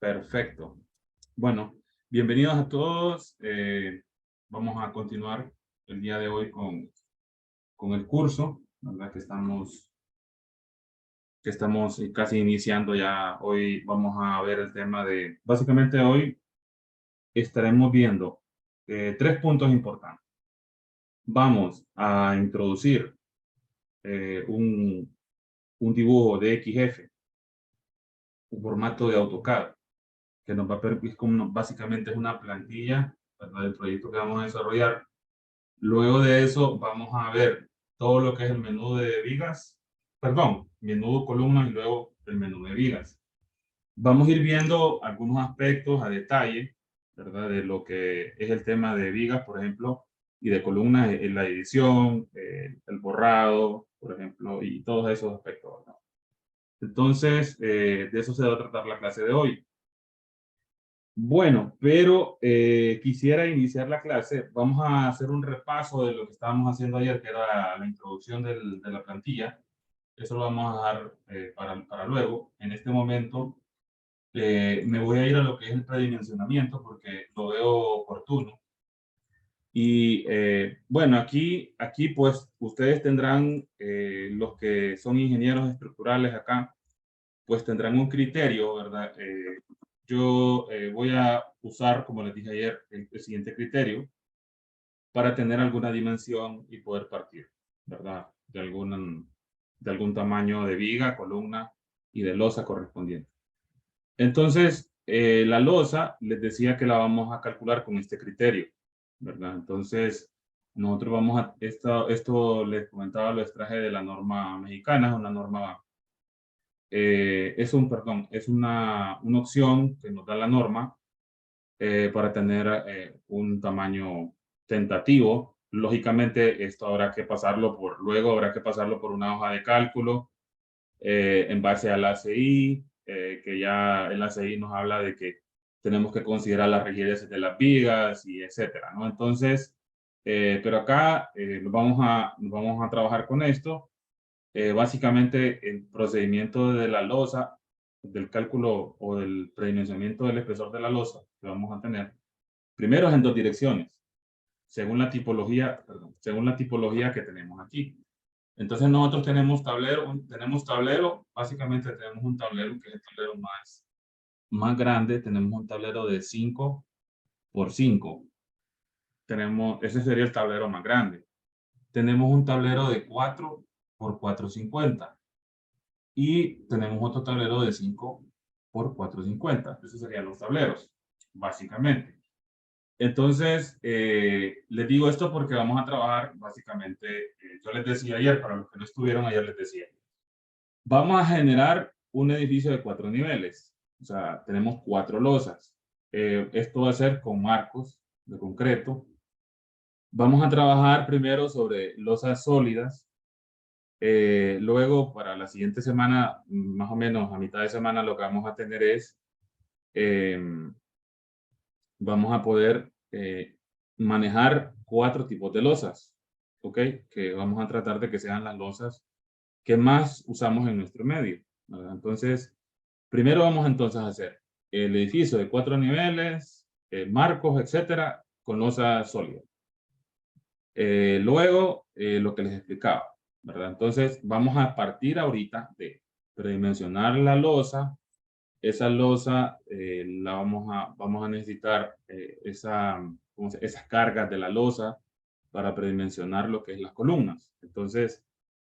Perfecto. Bueno, bienvenidos a todos. Vamos a continuar el día de hoy con el curso, ¿verdad? Que estamos casi iniciando ya. Hoy vamos a ver el tema básicamente hoy estaremos viendo 3 puntos importantes. Vamos a introducir un dibujo de XF, un formato de AutoCAD, que nos va a permitir, básicamente es una plantilla, ¿verdad?, del proyecto que vamos a desarrollar. Luego de eso vamos a ver todo lo que es el menú de vigas, menú de columnas y luego el menú de vigas. Vamos a ir viendo algunos aspectos a detalle, ¿verdad?, de lo que es el tema de vigas, por ejemplo, y de columnas, en la edición, el borrado, por ejemplo, y todos esos aspectos, ¿verdad? Entonces, de eso se va a tratar la clase de hoy. Bueno, pero quisiera iniciar la clase. Vamos a hacer un repaso de lo que estábamos haciendo ayer, que era la introducción de la plantilla. Eso lo vamos a dejar para luego. En este momento me voy a ir a lo que es el predimensionamiento porque lo veo oportuno. Y bueno, aquí pues ustedes tendrán, los que son ingenieros estructurales acá, pues tendrán un criterio, ¿verdad? Yo voy a usar, como les dije ayer, el siguiente criterio para tener alguna dimensión y poder partir, ¿verdad? De algún tamaño de viga, columna y de losa correspondiente. Entonces, la losa, les decía que la vamos a calcular con este criterio, ¿verdad? Entonces, nosotros vamos a, esto les comentaba, lo extraje de la norma mexicana, es una norma, es una opción que nos da la norma para tener un tamaño tentativo. Lógicamente, esto luego habrá que pasarlo por una hoja de cálculo en base al ACI, que ya el ACI nos habla de que tenemos que considerar las rigidez de las vigas y etcétera, ¿no? Entonces, pero acá nos vamos a trabajar con esto. Básicamente, el procedimiento de la losa, del cálculo o del predimensionamiento del espesor de la losa que vamos a tener, primero es en 2 direcciones, según la tipología que tenemos aquí. Entonces nosotros tenemos tablero, básicamente tenemos un tablero que es el tablero más grande, tenemos un tablero de 5 por 5. Ese sería el tablero más grande. Tenemos un tablero de 4 por 450 y tenemos otro tablero de 5 por 450. Esos serían los tableros, básicamente. Entonces, les digo esto porque vamos a trabajar básicamente, yo les decía ayer, para los que no estuvieron ayer les decía, vamos a generar un edificio de 4 niveles. O sea, tenemos 4 losas. Esto va a ser con marcos de concreto. Vamos a trabajar primero sobre losas sólidas. Luego, para la siguiente semana, más o menos a mitad de semana, lo que vamos a tener es, vamos a poder manejar 4 tipos de losas, ¿ok? Que vamos a tratar de que sean las losas que más usamos en nuestro medio, ¿verdad? Entonces, primero vamos entonces a hacer el edificio de 4 niveles, marcos, etcétera, con losa sólida. Luego, lo que les explicaba, ¿verdad? Entonces, vamos a partir ahorita de predimensionar la losa. Esa losa vamos a necesitar esas cargas de la losa para predimensionar lo que es las columnas. Entonces,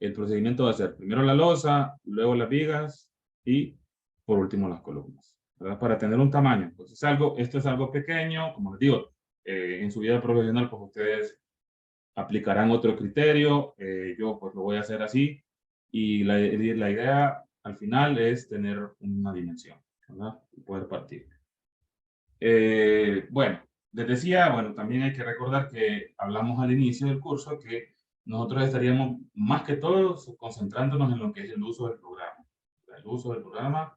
el procedimiento va a ser primero la losa, luego las vigas y por último las columnas, ¿verdad? Para tener un tamaño. Pues esto es algo pequeño, como les digo, en su vida profesional pues ustedes aplicarán otro criterio, yo pues lo voy a hacer así y la idea al final es tener una dimensión, ¿verdad? Y poder partir. Bueno, les decía, bueno, también hay que recordar que hablamos al inicio del curso que nosotros estaríamos más que todo concentrándonos en lo que es el uso del programa. El uso del programa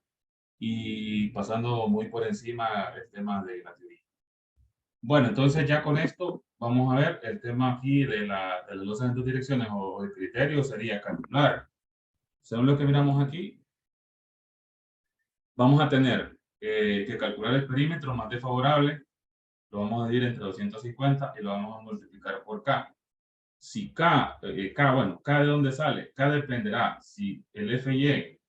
y pasando muy por encima el tema de la teoría. Bueno, entonces ya con esto vamos a ver el tema aquí de las losas en 2 direcciones o el criterio sería calcular. Según lo que miramos aquí, vamos a tener que calcular el perímetro más desfavorable, lo vamos a dividir entre 250 y lo vamos a multiplicar por K. Si K, bueno, K de dónde sale, K dependerá si el FY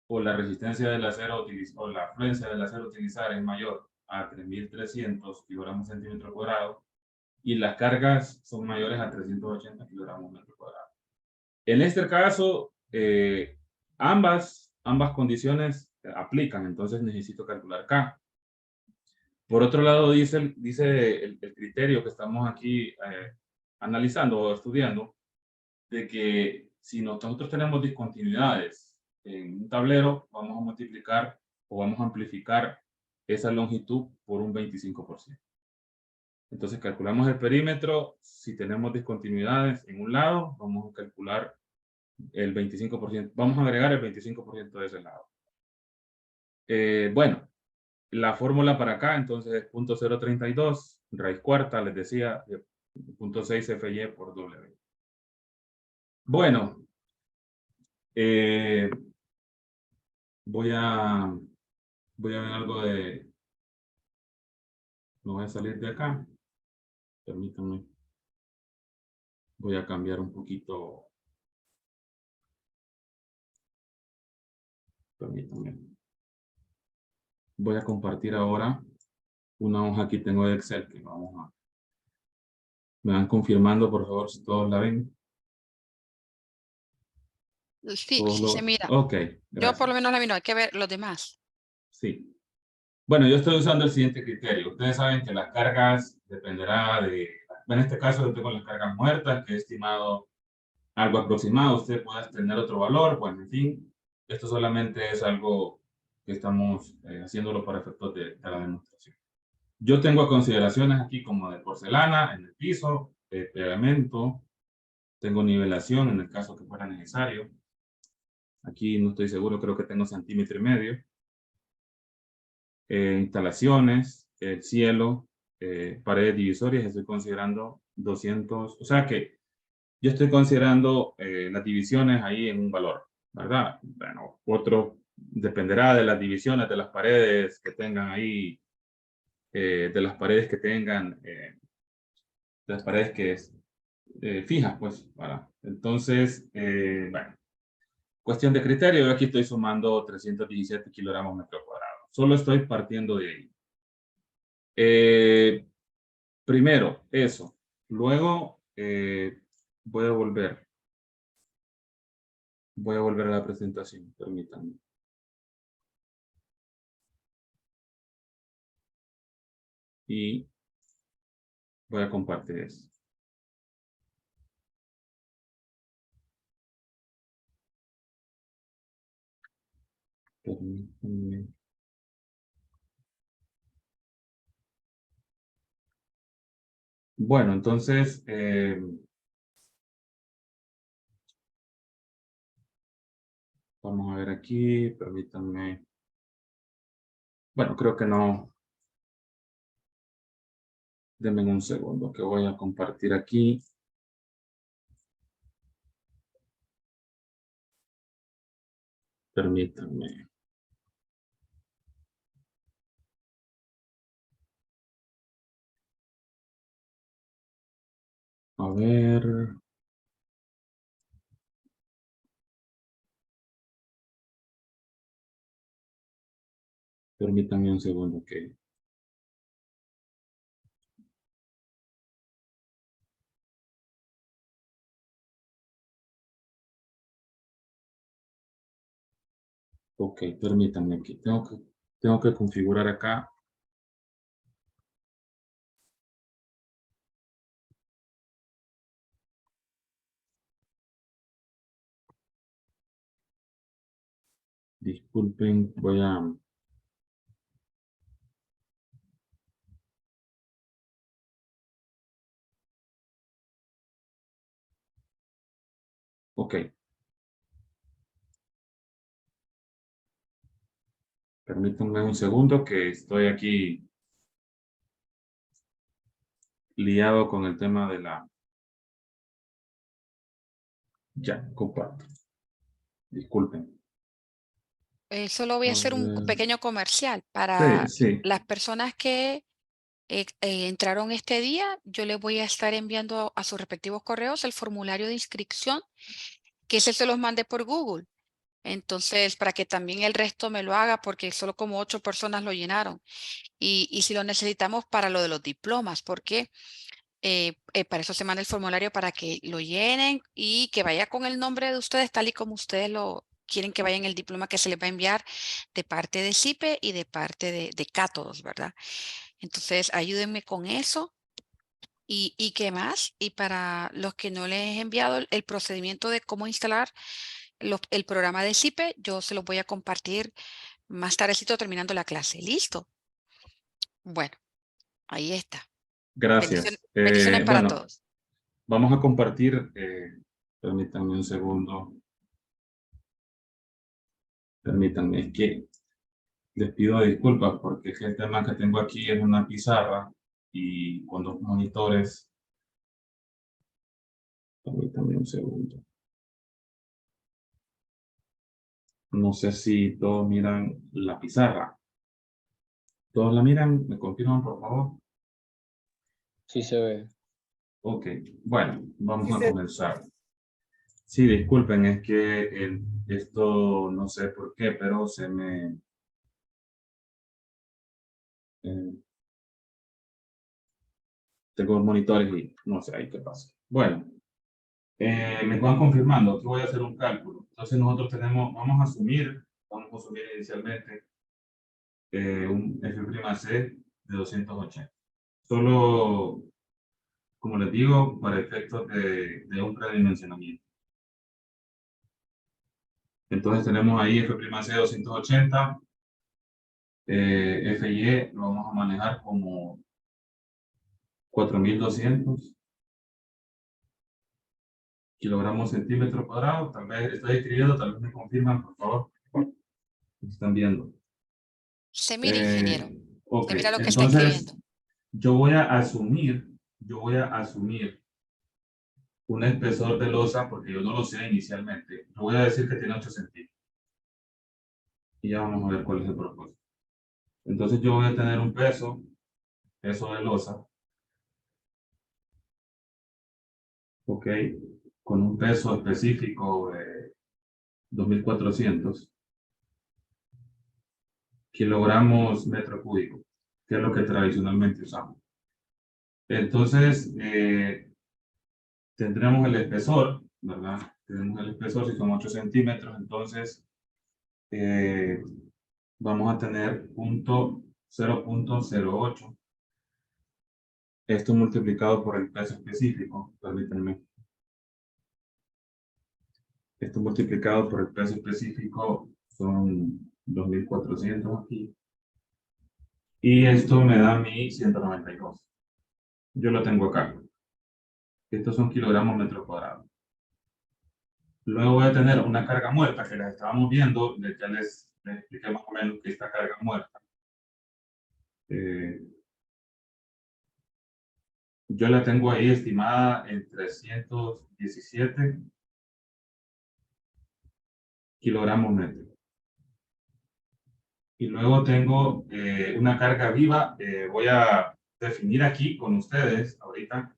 o la resistencia del acero o la afluencia del acero a utilizar es mayor a 3300 kilogramos centímetro cuadrado y las cargas son mayores a 380 kilogramos metro cuadrado. En este caso, ambas condiciones aplican, entonces necesito calcular K. Por otro lado, dice el criterio que estamos aquí analizando o estudiando, de que si nosotros tenemos discontinuidades en un tablero, vamos a multiplicar o vamos a amplificar esa longitud por un 25%. Entonces calculamos el perímetro. Si tenemos discontinuidades en un lado, vamos a calcular el 25%. Vamos a agregar el 25% de ese lado. Bueno, la fórmula para acá entonces es 0.032 raíz cuarta, les decía, de 0.6 FY por W. Bueno, voy a ver algo de... Me voy a salir de acá. Permítanme. Voy a cambiar un poquito. Permítanme. Voy a compartir ahora una hoja que tengo de Excel que vamos a... Me van confirmando, por favor, si todos la ven. Sí, sí se mira. Ok, yo por gracias. lo menos la miro, hay que ver los demás. Sí. Bueno, yo estoy usando el siguiente criterio. Ustedes saben que las cargas dependerá de... En este caso yo tengo las cargas muertas, que he estimado algo aproximado. Usted puede tener otro valor, bueno, en fin. Esto solamente es algo que estamos haciéndolo para efectos de la demostración. Yo tengo consideraciones aquí como de porcelana en el piso, pegamento, tengo nivelación en el caso que fuera necesario. Aquí no estoy seguro, creo que tengo 1,5 centímetros. Instalaciones, el cielo, paredes divisorias, estoy considerando 200, o sea que yo estoy considerando las divisiones ahí en un valor, ¿verdad? Bueno, otro dependerá de las divisiones de las paredes que tengan ahí, de las paredes que tengan, de las paredes que es fijas, pues, para. Entonces, bueno, cuestión de criterio, yo aquí estoy sumando 317 kilogramos metro cuadrado. Solo estoy partiendo de ahí. Primero, eso. Luego, voy a volver a la presentación, permítanme. Y voy a compartir eso. Permítanme. Bueno, entonces, vamos a ver aquí, permítanme. Bueno, creo que no. Denme un segundo que voy a compartir aquí. Permítanme. A ver. Permítanme un segundo que... Ok, permítanme aquí. Tengo que configurar acá. Disculpen, voy a... Ok. Permítanme un segundo que estoy aquí liado con el tema de la... Ya, comparto. Disculpen. Solo voy a A hacer un ver. pequeño comercial Sí, para sí. las personas que entraron este día. Yo les voy a estar enviando a sus respectivos correos el formulario de inscripción, que ese se los mandé por Google. Entonces, para que también el resto me lo haga, porque solo como 8 personas lo llenaron. Y si lo necesitamos para lo de los diplomas, porque para eso se manda el formulario para que lo llenen y que vaya con el nombre de ustedes, tal y como ustedes lo quieren que vaya en el diploma que se les va a enviar de parte de CIPE y de parte de Cátodos, ¿verdad? Entonces, ayúdenme con eso. ¿Y qué más? Y para los que no les he enviado el procedimiento de cómo instalar el programa de CIPE, yo se los voy a compartir más tardecito terminando la clase. ¿Listo? Bueno, ahí está. Bendiciones, Gracias. bendiciones para Bueno, todos. vamos a compartir. Permítanme un segundo. Permítanme, es que les pido disculpas porque es que el tema que tengo aquí es una pizarra y con dos monitores. Permítanme un segundo. No sé si todos miran la pizarra. ¿Todos la miran? ¿Me confirman, por favor? Sí se ve. Ok, bueno, vamos a comenzar. Sí, disculpen, es que esto no sé por qué, pero se me... eh, tengo monitores y no sé ahí qué pasa. Bueno, me van confirmando que voy a hacer un cálculo. Entonces nosotros tenemos, vamos a asumir inicialmente un F'C de 280. Solo, como les digo, para efectos de un predimensionamiento. Entonces tenemos ahí F'C 280, FY lo vamos a manejar como 4200 kilogramos centímetro cuadrado. Tal vez estoy escribiendo, tal vez me confirman, por favor. Están viendo. Se mira, ingeniero. Ok, Se mira lo que está entonces escribiendo. yo voy a asumir un espesor de losa, porque yo no lo sé inicialmente. Yo voy a decir que tiene 8 centímetros. Y ya vamos a ver cuál es el propósito. Entonces yo voy a tener un peso de losa, ok, con un peso específico de 2400 kilogramos metro cúbico, que es lo que tradicionalmente usamos. Entonces, tendremos el espesor, ¿verdad? Tenemos el espesor, si son 8 centímetros, entonces vamos a tener 0.08. Esto multiplicado por el peso específico, permítanme. Esto multiplicado por el peso específico son 2400 aquí. Y esto me da mi 192. Yo lo tengo acá. Estos son kilogramos metro cuadrado. Luego voy a tener una carga muerta que la estábamos viendo, ya les expliqué más o menos que esta carga muerta. Yo la tengo ahí estimada en 317 kilogramos metro. Y luego tengo una carga viva. Voy a definir aquí con ustedes ahorita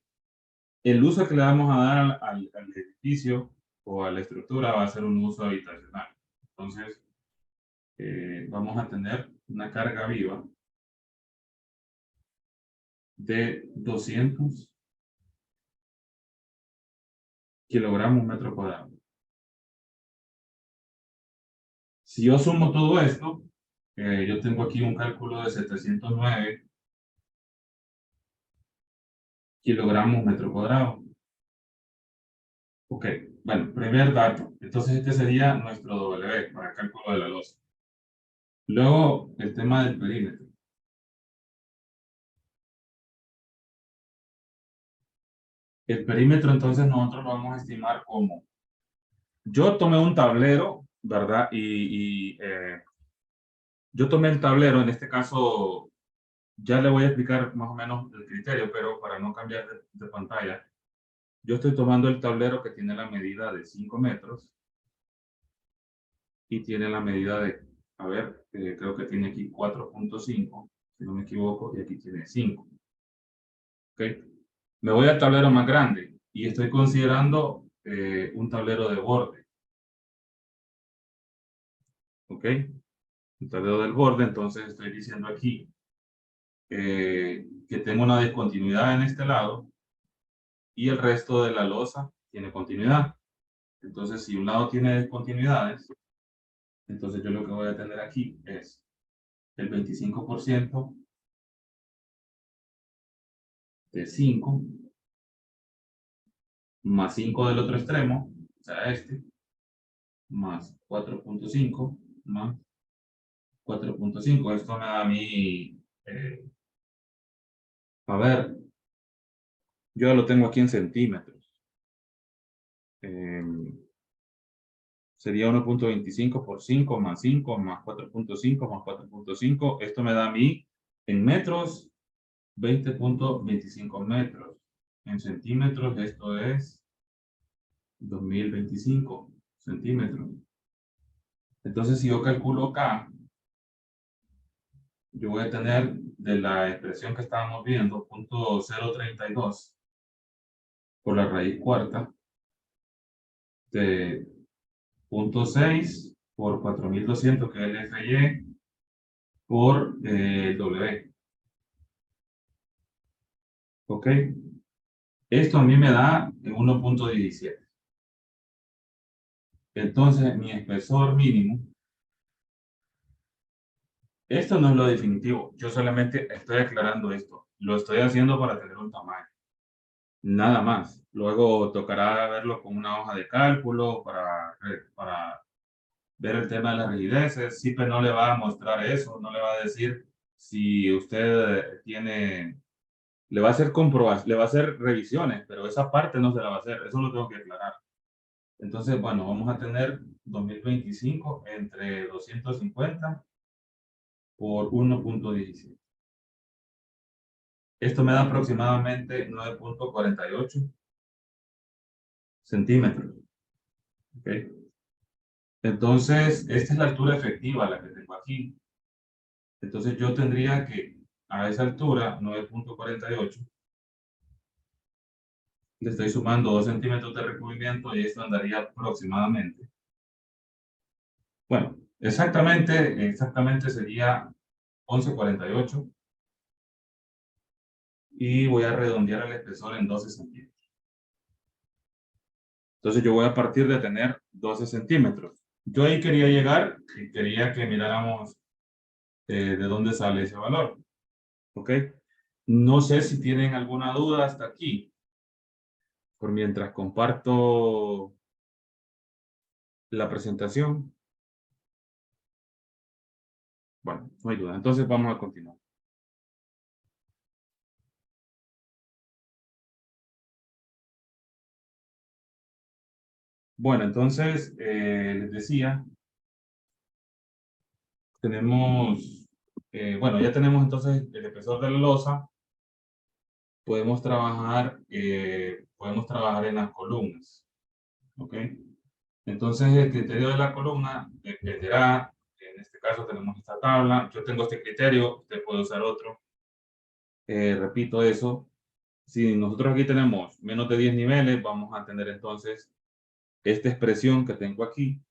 el uso que le vamos a dar al edificio o a la estructura va a ser un uso habitacional. Entonces, vamos a tener una carga viva de 200 kilogramos metro cuadrado. Si yo sumo todo esto, yo tengo aquí un cálculo de 709 kilogramos metro cuadrado. Ok, bueno, primer dato. Entonces este sería nuestro W para el cálculo de la losa. Luego, el tema del perímetro. El perímetro entonces nosotros lo vamos a estimar como, yo tomé un tablero, ¿verdad? Yo tomé el tablero, en este caso, ya le voy a explicar más o menos el criterio, pero para no cambiar de pantalla, yo estoy tomando el tablero que tiene la medida de 5 metros y tiene la medida de A ver, creo que tiene aquí 4.5, si no me equivoco, y aquí tiene 5. ¿Ok? Me voy al tablero más grande y estoy considerando un tablero de borde. ¿Ok? Un tablero del borde, entonces estoy diciendo aquí que tengo una discontinuidad en este lado y el resto de la losa tiene continuidad. Entonces, si un lado tiene discontinuidades, entonces yo lo que voy a tener aquí es el 25% de 5 más 5 del otro extremo, o sea, este, más 4.5 más 4.5. Esto me da a mí, a ver, yo ya lo tengo aquí en centímetros. Sería 1.25 por 5 más 5 más 4.5 más 4.5. Esto me da a mí en metros 20.25 metros. En centímetros esto es 2025 centímetros. Entonces si yo calculo acá, yo voy a tener de la expresión que estábamos viendo, 0.032 por la raíz cuarta de 0.6 por 4200, que es el FY, por W. ¿Ok? Esto a mí me da 1.17. Entonces, mi espesor mínimo, esto no es lo definitivo. Yo solamente estoy aclarando esto. Lo estoy haciendo para tener un tamaño. Nada más. Luego tocará verlo con una hoja de cálculo para ver el tema de las rigideces. CIPE no le va a mostrar eso, no le va a decir si usted tiene, le va a hacer comprobaciones, le va a hacer revisiones, pero esa parte no se la va a hacer, eso lo tengo que aclarar. Entonces, bueno, vamos a tener 2025 entre 250 por 1.17. Esto me da aproximadamente 9.48 centímetros. ¿Ok? Entonces, esta es la altura efectiva, la que tengo aquí. Entonces, yo tendría que, a esa altura, 9.48, le estoy sumando 2 centímetros de recubrimiento y esto andaría aproximadamente. Bueno, exactamente sería 11.48. Y voy a redondear el espesor en 12 centímetros. Entonces, yo voy a partir de tener 12 centímetros. Yo ahí quería llegar y quería que miráramos de dónde sale ese valor. ¿Ok? No sé si tienen alguna duda hasta aquí. Por mientras comparto la presentación. Bueno, no hay duda. Entonces vamos a continuar. Bueno, entonces les decía, tenemos, bueno, ya tenemos entonces el espesor de la losa. Podemos trabajar en las columnas. ¿Ok? Entonces el criterio de la columna dependerá, en este caso tenemos esta tabla, yo tengo este criterio, usted puede usar otro. Repito eso, si nosotros aquí tenemos menos de 10 niveles, vamos a tener entonces esta expresión que tengo aquí.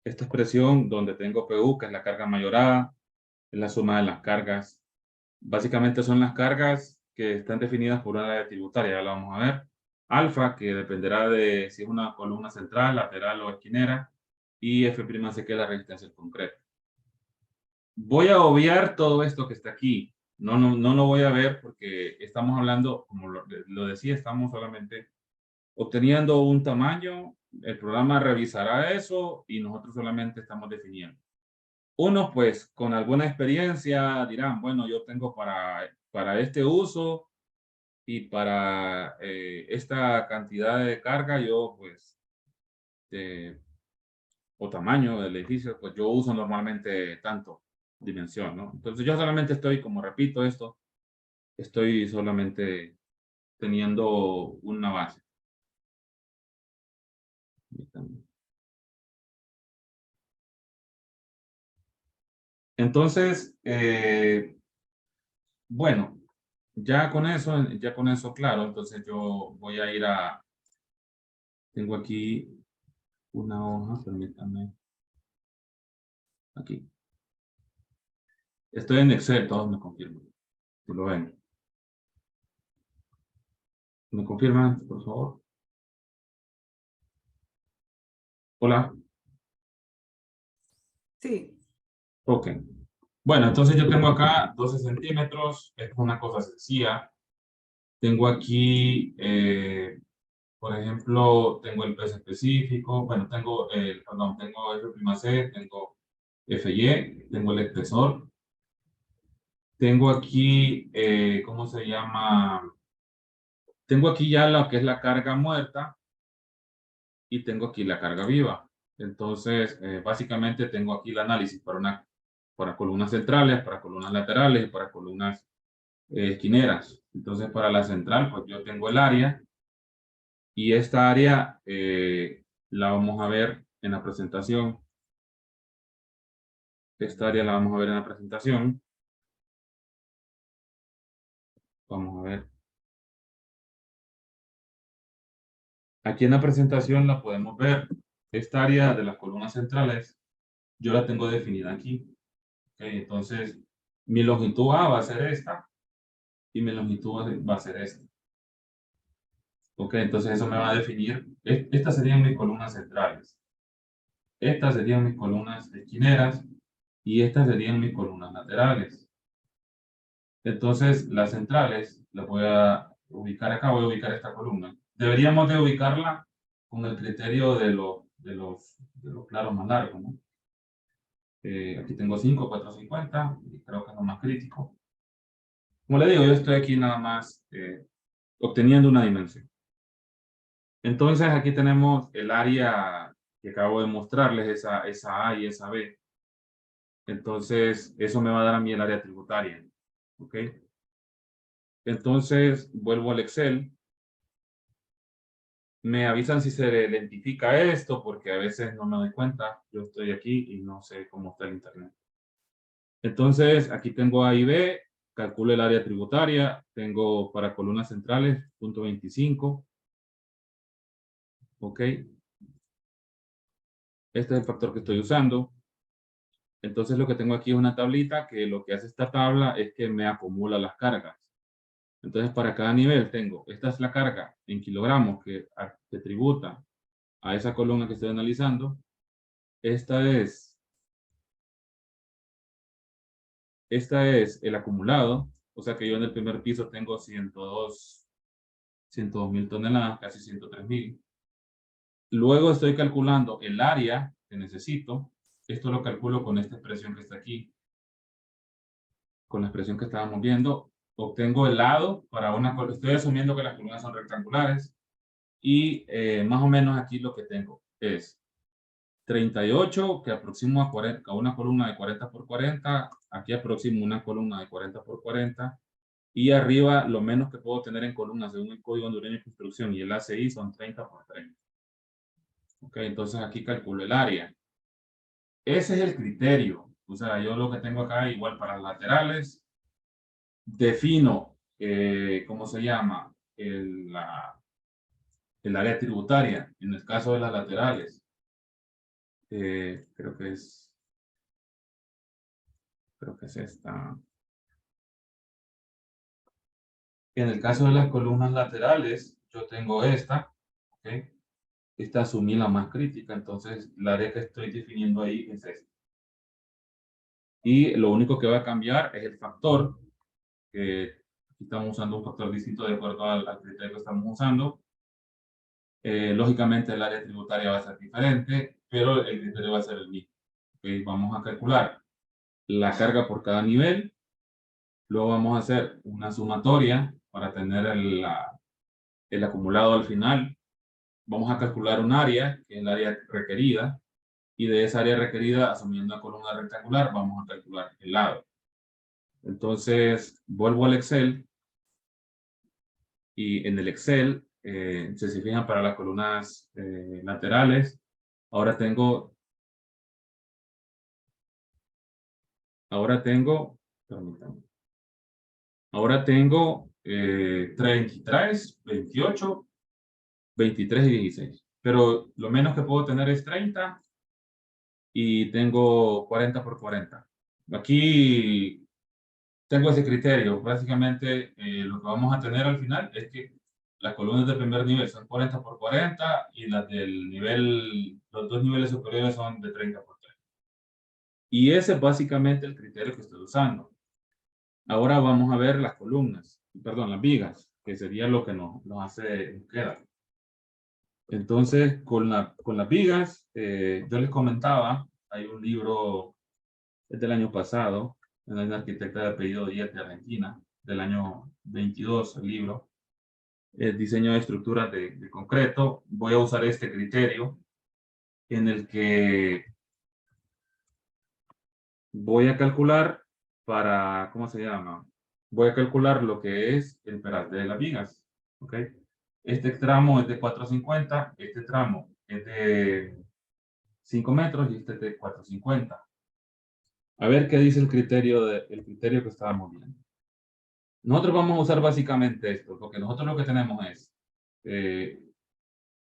Esta expresión donde tengo PU, que es la carga mayorada, es la suma de las cargas. Básicamente son las cargas que están definidas por una área tributaria, ya la vamos a ver. Alfa, que dependerá de si es una columna central, lateral o esquinera. Y F' C, que es la resistencia al concreto. Voy a obviar todo esto que está aquí. No lo voy a ver porque estamos hablando, como lo decía, estamos solamente obteniendo un tamaño. El programa revisará eso y nosotros solamente estamos definiendo. Unos, pues, con alguna experiencia dirán, bueno, yo tengo para este uso y para esta cantidad de carga, yo, pues, o tamaño del edificio, pues yo uso normalmente tanto dimensión, ¿no? Entonces yo solamente estoy, como repito esto, estoy solamente teniendo una base. Entonces, bueno, ya con eso claro, entonces yo voy a ir a, tengo aquí una hoja, permítame, aquí. Estoy en Excel, todos me confirman, si lo ven. ¿Me confirman, por favor? Hola. Sí. Ok. Bueno, entonces yo tengo acá 12 centímetros, es una cosa sencilla. Tengo aquí, por ejemplo, tengo el peso específico, bueno, tengo el, perdón, tengo F', tengo FY, tengo el espesor. Tengo aquí, ¿cómo se llama? Tengo aquí ya lo que es la carga muerta y tengo aquí la carga viva. Entonces, básicamente tengo aquí el análisis para columnas centrales, para columnas laterales y para columnas esquineras. Entonces, para la central, pues yo tengo el área y esta área la vamos a ver en la presentación. Esta área la vamos a ver en la presentación. Vamos a ver. Aquí en la presentación la podemos ver. Esta área de las columnas centrales, yo la tengo definida aquí. ¿Okay? Entonces, mi longitud A va a ser esta y mi longitud va a ser esta. Ok, entonces eso me va a definir, estas serían mis columnas centrales. Estas serían mis columnas esquineras y estas serían mis columnas laterales. Entonces, las centrales las voy a ubicar acá, voy a ubicar esta columna. Deberíamos de ubicarla con el criterio de los claros más largos, ¿no? Aquí tengo 5, 4, 50, y creo que es lo más crítico. Como le digo, yo estoy aquí nada más obteniendo una dimensión. Entonces aquí tenemos el área que acabo de mostrarles, esa A y esa B. Entonces eso me va a dar a mí el área tributaria. ¿Ok? Entonces vuelvo al Excel. Me avisan si se identifica esto porque a veces no me doy cuenta. Yo estoy aquí y no sé cómo está el internet. Entonces aquí tengo A y B. Calculo el área tributaria. Tengo para columnas centrales, punto 25. ¿Ok? Este es el factor que estoy usando. Entonces lo que tengo aquí es una tablita que lo que hace esta tabla es que me acumula las cargas. Entonces para cada nivel tengo, esta es la carga en kilogramos que tributa a esa columna que estoy analizando. Esta es el acumulado, o sea que yo en el primer piso tengo 102.000 toneladas, casi 103.000. Luego estoy calculando el área que necesito. Esto lo calculo con esta expresión que está aquí. Con la expresión que estábamos viendo, obtengo el lado para una columna. Estoy asumiendo que las columnas son rectangulares. Y más o menos aquí lo que tengo es 38, que aproximo a una columna de 40 por 40. Aquí aproximo una columna de 40 por 40. Y arriba, lo menos que puedo tener en columnas según el Código Hondureño de Construcción y el ACI son 30 por 30. Ok, entonces aquí calculo el área. Ese es el criterio. O sea, yo lo que tengo acá, igual para las laterales, defino, ¿cómo se llama? El área tributaria, en el caso de las laterales. Creo que es esta. En el caso de las columnas laterales, yo tengo esta, ¿ok? Esta asumí la más crítica, entonces la área que estoy definiendo ahí es esta. Y lo único que va a cambiar es el factor, que estamos usando un factor distinto de acuerdo al criterio que estamos usando. Lógicamente el área tributaria va a ser diferente, pero el criterio va a ser el mismo. ¿Okay? Vamos a calcular la carga por cada nivel. Luego vamos a hacer una sumatoria para tener el acumulado al final. Vamos a calcular un área, que es el área requerida. Y de esa área requerida, asumiendo una columna rectangular, vamos a calcular el lado. Entonces, vuelvo al Excel. Y en el Excel, si se fijan para las columnas laterales, ahora tengo Ahora tengo, permítanme. Ahora tengo 33, 28, 23 y 16. Pero lo menos que puedo tener es 30 y tengo 40 por 40. Aquí tengo ese criterio. Básicamente lo que vamos a tener al final es que las columnas del primer nivel son 40 por 40 y las del nivel, los dos niveles superiores son de 30 por 30. Y ese es básicamente el criterio que estoy usando. Ahora vamos a ver las columnas, perdón, las vigas, que sería lo que nos queda. Entonces, con las vigas, yo les comentaba, hay un libro, es del año pasado, de una arquitecta de apellido Díaz de Argentina, del año 22, el libro, el diseño de estructuras de concreto. Voy a usar este criterio en el que voy a calcular para, ¿cómo se llama? Voy a calcular lo que es el peralte de las vigas, ¿ok? Este tramo es de 450, este tramo es de 5 metros y este es de 450. A ver qué dice el criterio que estábamos viendo. Nosotros vamos a usar básicamente esto, porque nosotros lo que tenemos es,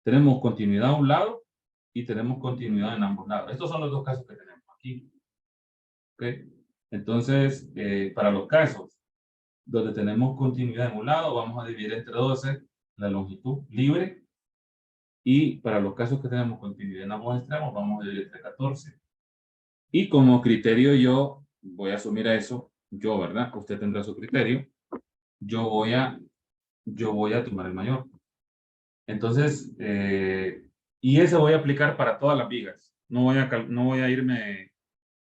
tenemos continuidad a un lado y tenemos continuidad en ambos lados. Estos son los dos casos que tenemos aquí. ¿Ok? Entonces, para los casos donde tenemos continuidad en un lado, vamos a dividir entre 12 la longitud libre. Y para los casos que tenemos continuidad en ambos extremos, vamos a dividir entre 14. Y como criterio yo voy a asumir a eso, yo, ¿verdad? Usted tendrá su criterio. Yo voy a tomar el mayor. Entonces, y ese voy a aplicar para todas las vigas. No voy a irme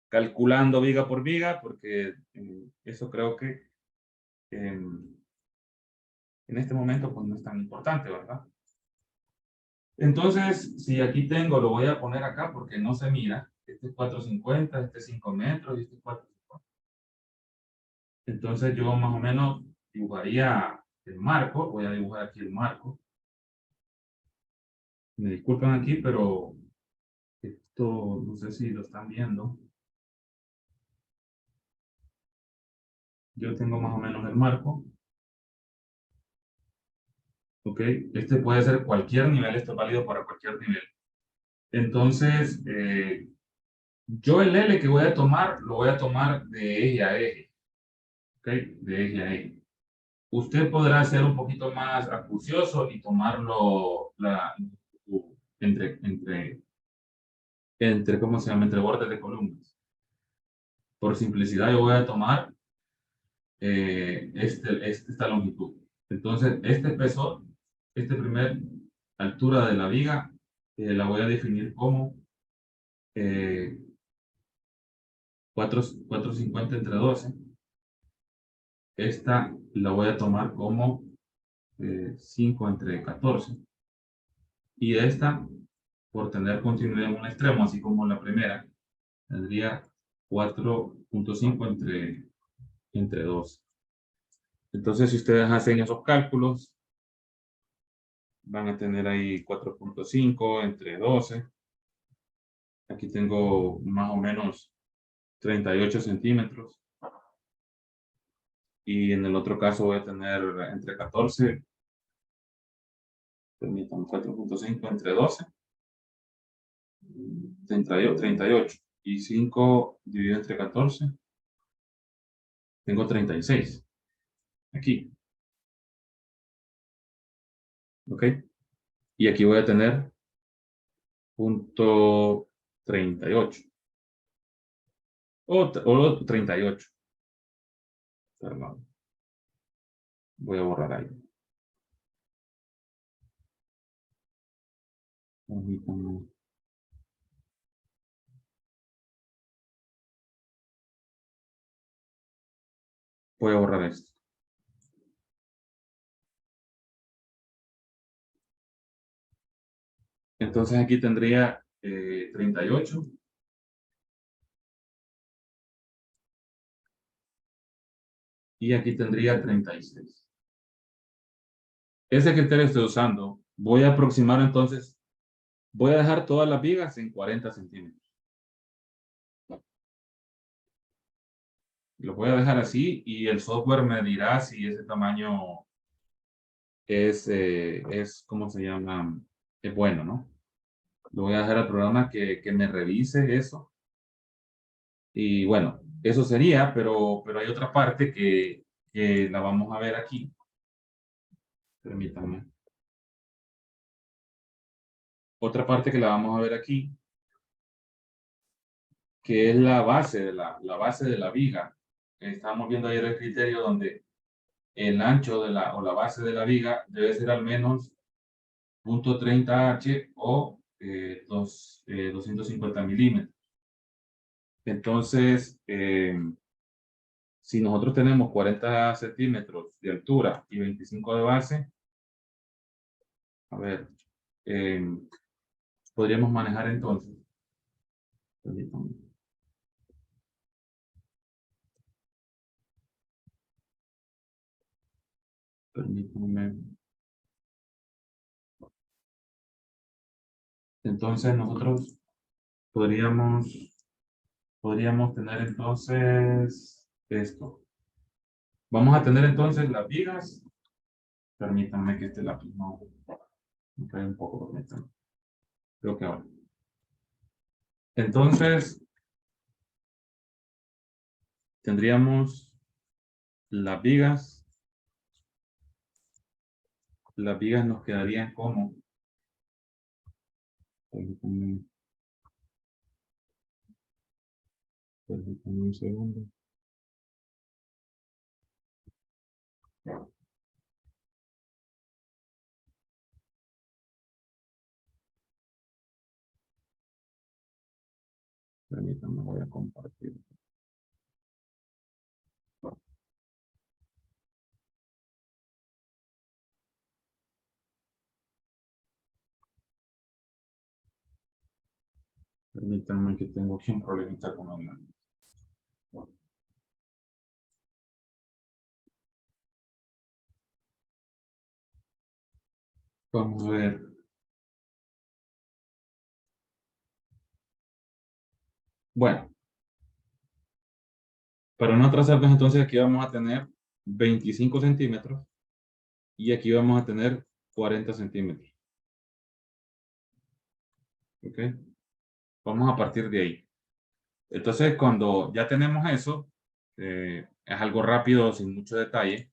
calculando viga por viga, porque eso creo que en este momento pues no es tan importante, ¿verdad? Entonces, si aquí tengo, lo voy a poner acá porque no se mira. Este es 450, este es 5 metros y este es 450. Entonces yo más o menos dibujaría el marco. Voy a dibujar aquí el marco. Me disculpan aquí, pero esto no sé si lo están viendo. Yo tengo más o menos el marco. Ok, este puede ser cualquier nivel, esto es válido para cualquier nivel. Entonces, yo el L que voy a tomar, lo voy a tomar de eje a eje. Ok, de eje a eje. Usted podrá ser un poquito más acucioso y tomarlo ¿cómo se llama? Entre bordes de columnas. Por simplicidad, yo voy a tomar esta longitud. Entonces, este espesor, primer altura de la viga, la voy a definir como 450 entre 12. Esta la voy a tomar como 5 entre 14. Y esta, por tener continuidad en un extremo, así como la primera, tendría 4.5 entre 2. Entonces, si ustedes hacen esos cálculos, van a tener ahí 4.5 entre 12. Aquí tengo más o menos 38 centímetros. Y en el otro caso voy a tener entre 14, permítanme, 4.5 entre 12, 38. Y 5 dividido entre 14, tengo 36. Aquí. ¿Ok? Y aquí voy a tener punto 38. O 38. Perdón. Voy a borrar ahí. Permítanme. Voy a borrar esto. Entonces aquí tendría 38. Y aquí tendría 36. Ese criterio estoy usando. Voy a aproximar entonces. Voy a dejar todas las vigas en 40 centímetros. Lo voy a dejar así y el software me dirá si ese tamaño es ¿cómo se llama? Es bueno, ¿no? Lo voy a dejar al programa que me revise eso. Y bueno, eso sería, pero hay otra parte que la vamos a ver aquí. Permítanme. Otra parte que la vamos a ver aquí, que es la base la base de la viga. Estábamos viendo ayer el criterio donde el ancho de la base de la viga debe ser al menos 0.30 H o 250 milímetros. Entonces, si nosotros tenemos 40 centímetros de altura y 25 de base, a ver, podríamos manejar entonces. Permítanme. Permítanme. Entonces nosotros podríamos tener entonces esto. Vamos a tener entonces las vigas. Permítanme que este lápiz no me cae un poco, permítanme. Creo que ahora. Entonces, tendríamos las vigas. Las vigas nos quedarían como. Permítanme un segundo. Permítanme, voy a compartir. Permítanme que tengo aquí un problemita con el. Vamos a ver. Bueno, para no atrasarnos, entonces aquí vamos a tener 25 centímetros y aquí vamos a tener 40 centímetros. ¿Ok? Vamos a partir de ahí. Entonces, cuando ya tenemos eso, es algo rápido, sin mucho detalle.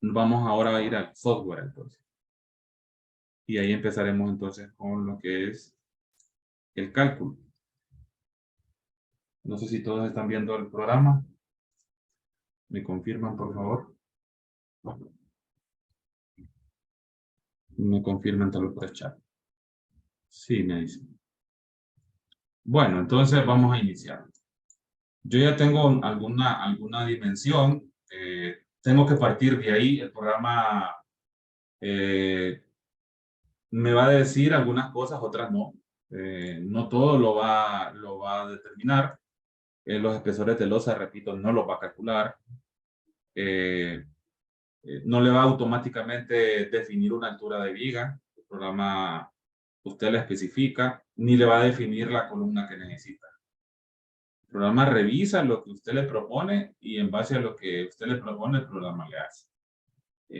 Vamos ahora a ir al software, entonces. Y ahí empezaremos entonces con lo que es el cálculo. No sé si todos están viendo el programa. ¿Me confirman, por favor? Me confirman tal vez por el chat. Sí, me dicen. Bueno, entonces vamos a iniciar. Yo ya tengo alguna dimensión. Tengo que partir de ahí. El programa me va a decir algunas cosas, otras no. No todo lo va a determinar. Los espesores de losa, repito, no los va a calcular. No le va a automáticamente definir una altura de viga. El programa usted la especifica, ni le va a definir la columna que necesita. El programa revisa lo que usted le propone y en base a lo que usted le propone, el programa le hace.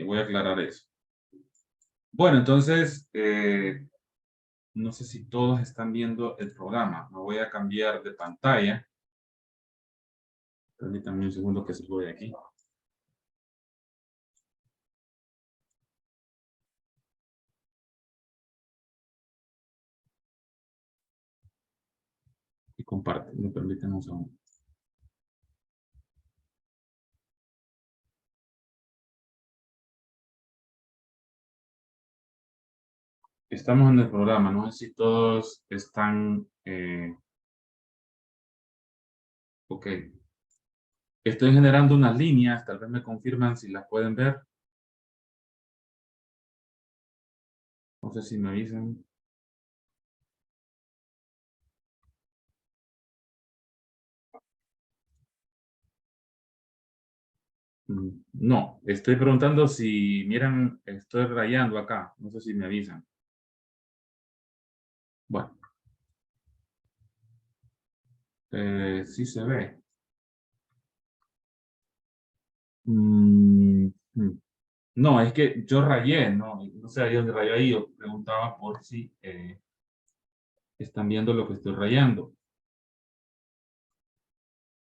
Voy a aclarar eso. Bueno, entonces, no sé si todos están viendo el programa. Me voy a cambiar de pantalla. Permítanme un segundo que se voy aquí. Y comparte. Me permiten un segundo. Estamos en el programa. No sé si todos están... ok. Estoy generando unas líneas. Tal vez me confirman si las pueden ver. No sé si me avisan. No, estoy preguntando si miran, estoy rayando acá. No sé si me avisan. Bueno, sí se ve. No, es que yo rayé, no sé ahí dónde rayé ahí. Yo preguntaba por si están viendo lo que estoy rayando.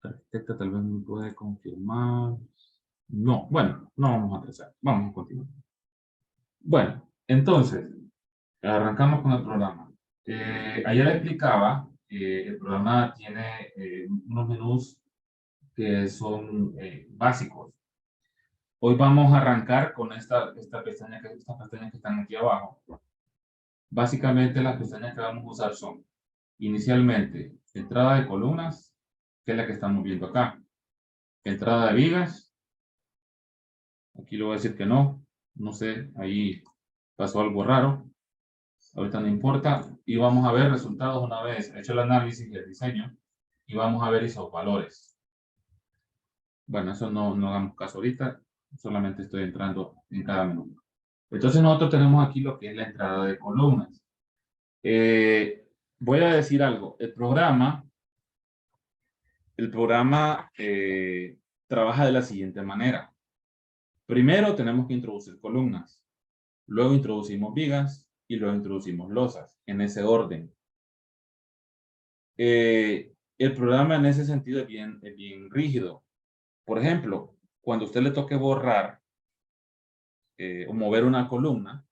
La arquitecta tal vez me puede confirmar. No, bueno, no vamos a empezar. Vamos a continuar. Bueno, entonces, arrancamos con el programa. Ayer explicaba que el programa tiene unos menús que son básicos. Hoy vamos a arrancar con estas pestañas que están aquí abajo. Básicamente las pestañas que vamos a usar son inicialmente entrada de columnas, que es la que estamos viendo acá. Entrada de vigas. Aquí le voy a decir que no sé, ahí pasó algo raro. Ahorita no importa. Y vamos a ver resultados una vez hecho el análisis y el diseño. Y vamos a ver esos valores. Bueno, eso no hagamos caso ahorita. Solamente estoy entrando en cada menú. Entonces nosotros tenemos aquí lo que es la entrada de columnas. Voy a decir algo. El programa trabaja de la siguiente manera. Primero tenemos que introducir columnas. Luego introducimos vigas y luego introducimos losas, en ese orden. El programa en ese sentido es bien rígido. Por ejemplo, cuando a usted le toque borrar o mover una columna,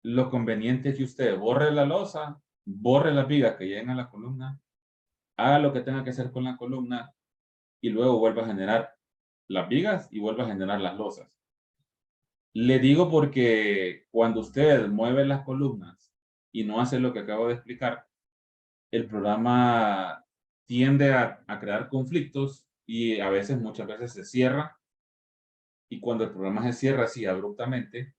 lo conveniente es que usted borre la losa, borre las vigas que lleguen a la columna, haga lo que tenga que hacer con la columna y luego vuelva a generar las vigas y vuelva a generar las losas. Le digo porque cuando usted mueve las columnas y no hace lo que acabo de explicar, el programa tiende a crear conflictos y a veces, muchas veces se cierra. Y cuando el programa se cierra así abruptamente,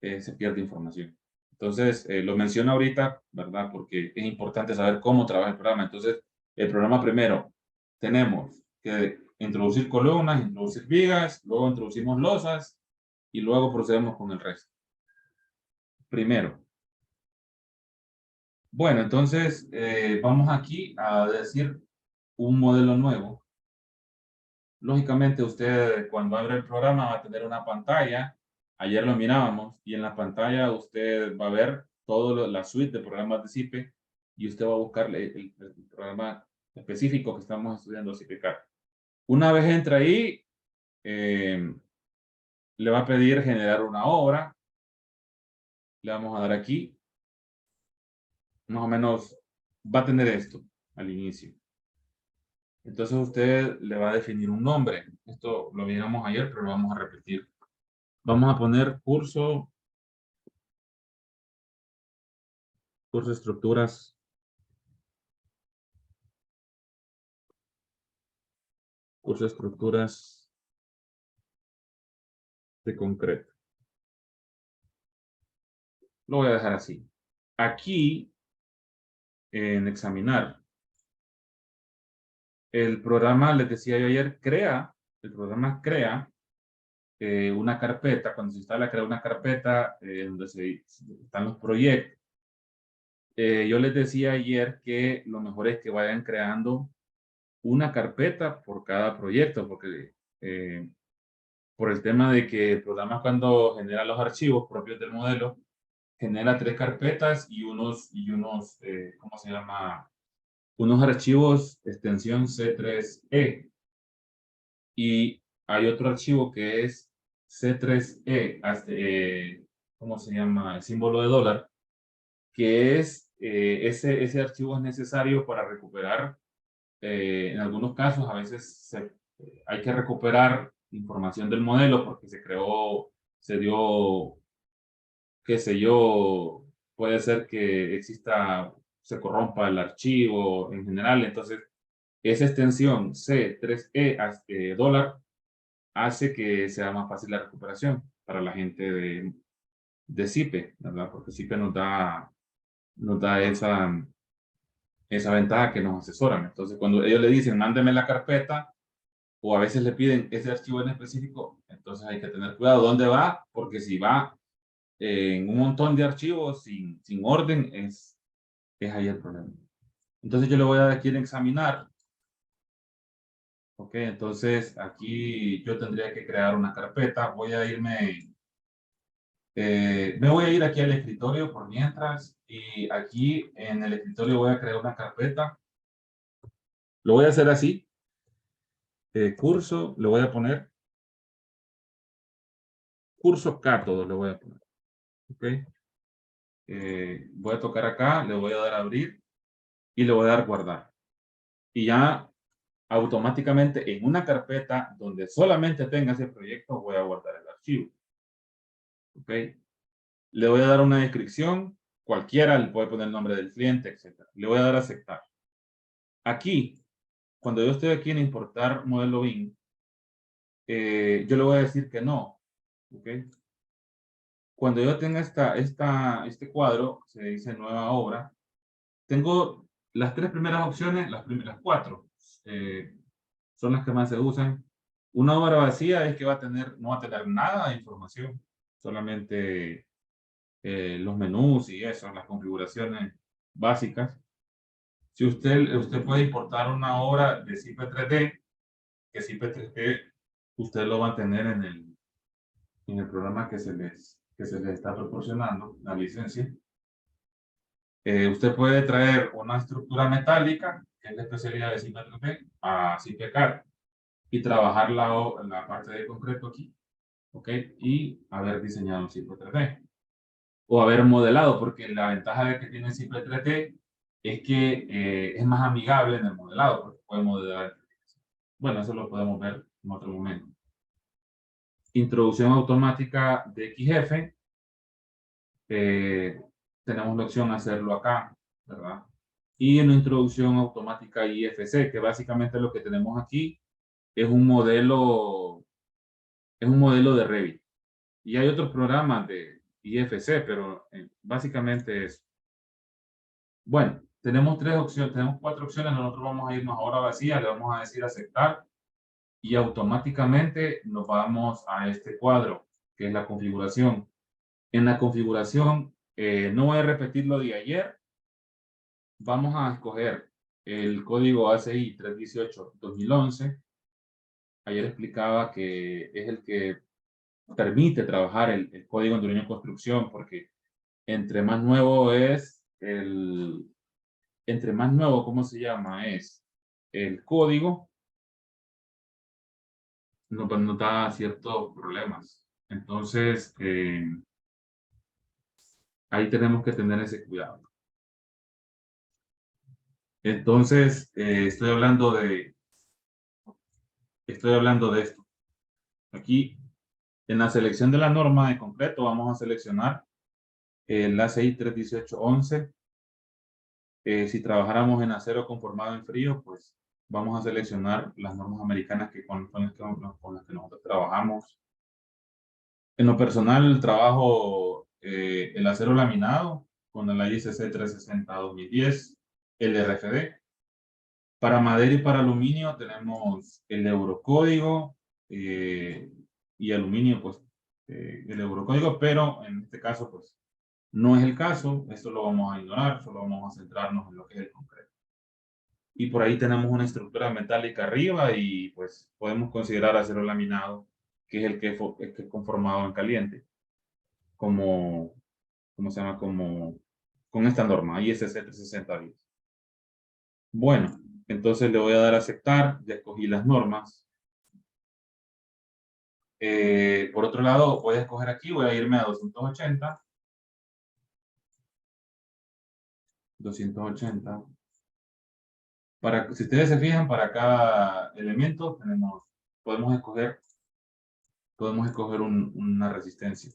se pierde información. Entonces, lo menciono ahorita, ¿verdad? Porque es importante saber cómo trabaja el programa. Entonces, el programa primero, tenemos que introducir columnas, introducir vigas, luego introducimos losas y luego procedemos con el resto. Primero. Bueno, entonces, vamos aquí a decir un modelo nuevo. Lógicamente, usted cuando abre el programa va a tener una pantalla. Ayer lo mirábamos y en la pantalla usted va a ver toda la suite de programas de CIPE y usted va a buscar el programa específico que estamos estudiando CIPECAR. Una vez entra ahí, le va a pedir generar una obra. Le vamos a dar aquí. Más o menos va a tener esto al inicio. Entonces usted le va a definir un nombre. Esto lo miramos ayer, pero lo vamos a repetir. Vamos a poner curso de estructuras. Curso de estructuras de concreto. Lo voy a dejar así. Aquí, en examinar, el programa, les decía yo ayer, el programa crea una carpeta. Cuando se instala, crea una carpeta donde están los proyectos. Yo les decía ayer que lo mejor es que vayan creando una carpeta por cada proyecto, porque por el tema de que el programa cuando genera los archivos propios del modelo, genera 3 carpetas y unos ¿cómo se llama? Unos archivos extensión C3E. Y hay otro archivo que es C3E, ¿cómo se llama? El símbolo de dólar, que es, ese archivo es necesario para recuperar, en algunos casos, a veces hay que recuperar información del modelo porque se dio, qué sé yo, puede ser que se corrompa el archivo en general. Entonces, esa extensión C3E dólar hace que sea más fácil la recuperación para la gente de CIPE, ¿verdad? Porque CIPE nos da esa ventaja que nos asesoran. Entonces, cuando ellos le dicen, mándeme la carpeta, o a veces le piden ese archivo en específico, entonces hay que tener cuidado dónde va, porque si va en un montón de archivos sin orden, es ahí el problema. Entonces yo le voy a dar aquí en examinar. Ok, entonces aquí yo tendría que crear una carpeta. Voy a irme, me voy a ir aquí al escritorio por mientras y aquí en el escritorio voy a crear una carpeta. Lo voy a hacer así. Curso, le voy a poner curso Cátodo, le voy a poner. Ok. Voy a tocar acá, le voy a dar a abrir y le voy a dar guardar. Y ya automáticamente en una carpeta donde solamente tenga ese proyecto voy a guardar el archivo. Ok. Le voy a dar una descripción, cualquiera, le puede poner el nombre del cliente, etc. Le voy a dar a aceptar. Aquí, cuando yo estoy aquí en importar modelo BIM, yo le voy a decir que no. ¿Ok? Cuando yo tenga este cuadro, se dice nueva obra, tengo las tres primeras opciones, las cuatro, son las que más se usan. Una obra vacía es que no va a tener nada de información, solamente los menús y eso, las configuraciones básicas. Si usted puede importar una obra de CIP 3D, que CIP 3D usted lo va a tener en el programa que que se les está proporcionando, la licencia. Usted puede traer una estructura metálica, que es la especialidad de CIP 3D, a CIPCAD y trabajar la parte de concreto aquí, ¿ok? Y haber diseñado un CIP 3D. O haber modelado, porque la ventaja de que tiene CIP 3D es que es más amigable en el modelado, porque puede modelar. Bueno, eso lo podemos ver en otro momento. Introducción automática de XF. Tenemos la opción de hacerlo acá, ¿verdad? Y una introducción automática IFC, que básicamente lo que tenemos aquí es un modelo de Revit. Y hay otros programas de IFC, pero básicamente es. Bueno, tenemos cuatro opciones. Nosotros vamos a irnos ahora vacía, le vamos a decir aceptar y automáticamente nos vamos a este cuadro, que es la configuración. En la configuración, no voy a repetir lo de ayer. Vamos a escoger el código ACI 318-2011. Ayer explicaba que es el que permite trabajar el código hondureño de construcción, porque entre más nuevo ¿cómo se llama? Es el código, nos da ciertos problemas. Entonces, ahí tenemos que tener ese cuidado. Entonces, estoy hablando de esto. Aquí, en la selección de la norma de concreto, vamos a seleccionar el ACI 31811. Si trabajáramos en acero conformado en frío, pues vamos a seleccionar las normas americanas con las que nosotros trabajamos. En lo personal, trabajo el acero laminado con el ISC 360-2010, el RFD. Para madera y para aluminio tenemos el Eurocódigo y aluminio, pues el Eurocódigo, pero en este caso, pues no es el caso. Esto lo vamos a ignorar, solo vamos a centrarnos en lo que es el concreto. Y por ahí tenemos una estructura metálica arriba y pues podemos considerar acero laminado, que es el que es conformado en caliente, ¿cómo se llama? Con esta norma, ISC 36010. Bueno, entonces le voy a dar a aceptar, ya escogí las normas. Por otro lado, voy a escoger aquí, voy a irme a 280. 280. Si ustedes se fijan, para cada elemento podemos escoger una resistencia.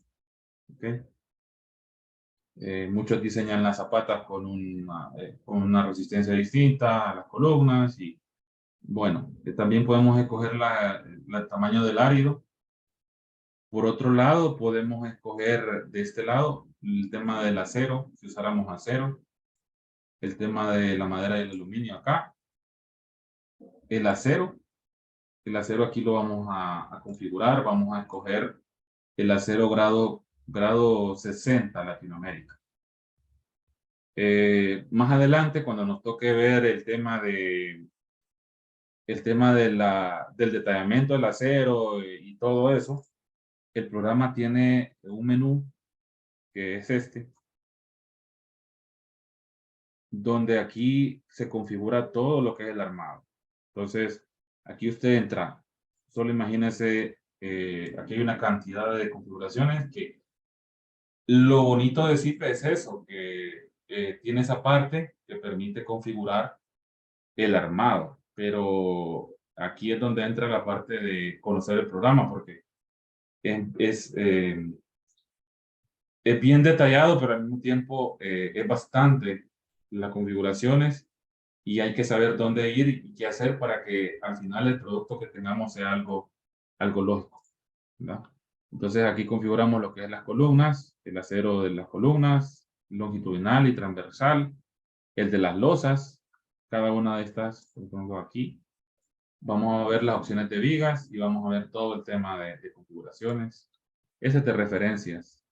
¿Okay? Muchos diseñan las zapatas con una resistencia distinta a las columnas y bueno, también podemos escoger el tamaño del árido. Por otro lado, podemos escoger de este lado el tema del acero, si usáramos acero, el tema de la madera y el aluminio acá, el acero aquí lo vamos a configurar, vamos a escoger el acero grado 60 Latinoamérica. Más adelante, cuando nos toque ver el tema el tema de del detallamiento del acero y todo eso, el programa tiene un menú que es este, donde aquí se configura todo lo que es el armado. Entonces, aquí usted entra, solo imagínese, aquí hay una cantidad de configuraciones que lo bonito de Zip es eso, que tiene esa parte que permite configurar el armado, pero aquí es donde entra la parte de conocer el programa, porque es bien detallado, pero al mismo tiempo es bastante las configuraciones y hay que saber dónde ir y qué hacer para que al final el producto que tengamos sea algo lógico, ¿verdad? Entonces aquí configuramos lo que es las columnas, el acero de las columnas, longitudinal y transversal, el de las losas, cada una de estas, por ejemplo aquí. Vamos a ver las opciones de vigas y vamos a ver todo el tema de configuraciones. Ese es de referencias.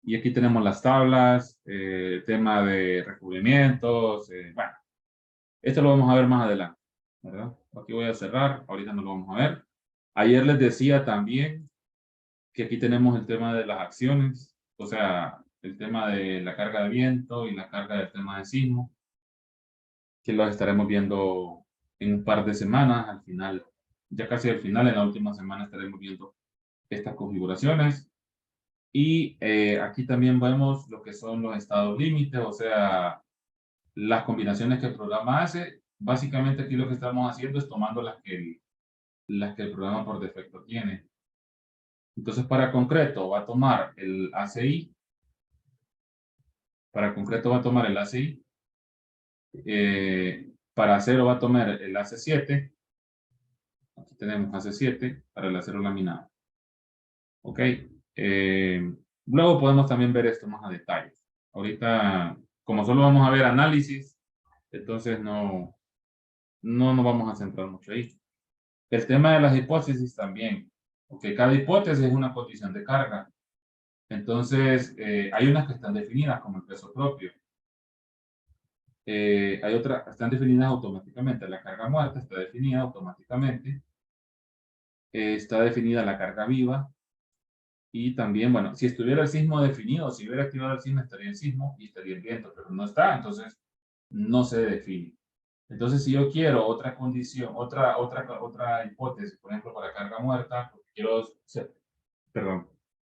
Y aquí tenemos las tablas, tema de recubrimientos, bueno, esto lo vamos a ver más adelante, ¿verdad? Aquí voy a cerrar, ahorita no lo vamos a ver. Ayer les decía también que aquí tenemos el tema de las acciones, o sea, el tema de la carga de viento y la carga del tema de sismo, que los estaremos viendo en un par de semanas, al final, ya casi al final, en la última semana estaremos viendo estas configuraciones. Y aquí también vemos lo que son los estados límites, o sea, las combinaciones que el programa hace. Básicamente aquí lo que estamos haciendo es tomando las que el programa por defecto tiene. Entonces, para concreto va a tomar el ACI. Para concreto va a tomar el ACI. Para acero va a tomar el AC7. Aquí tenemos AC7 para el acero laminado. Ok. Luego podemos también ver esto más a detalle. Ahorita, como solo vamos a ver análisis, entonces no nos vamos a centrar mucho ahí. El tema de las hipótesis también, porque cada hipótesis es una condición de carga. Entonces, hay unas que están definidas como el peso propio. Hay otras que están definidas automáticamente. La carga muerta está definida automáticamente. Está definida la carga viva. Y también, bueno, si estuviera el sismo definido, si hubiera activado el sismo, estaría el sismo y estaría el viento, pero no está, entonces no se define. Entonces, si yo quiero otra condición, otra hipótesis, por ejemplo, para carga muerta, porque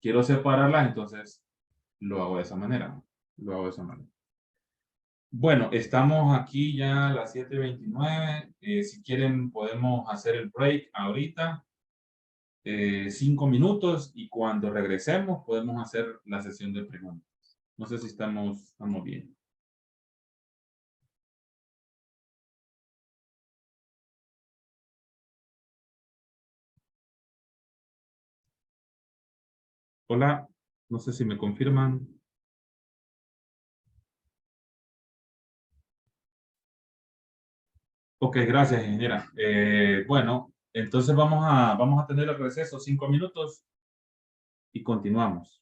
quiero separarlas, entonces lo hago de esa manera. Lo hago de esa manera. Bueno, estamos aquí ya a las 7:29. Si quieren, podemos hacer el break ahorita. 5 minutos y cuando regresemos podemos hacer la sesión de preguntas. No sé si estamos bien. Hola, no sé si me confirman. Ok, gracias, ingeniera. Bueno, entonces vamos a tener el receso 5 minutos y continuamos.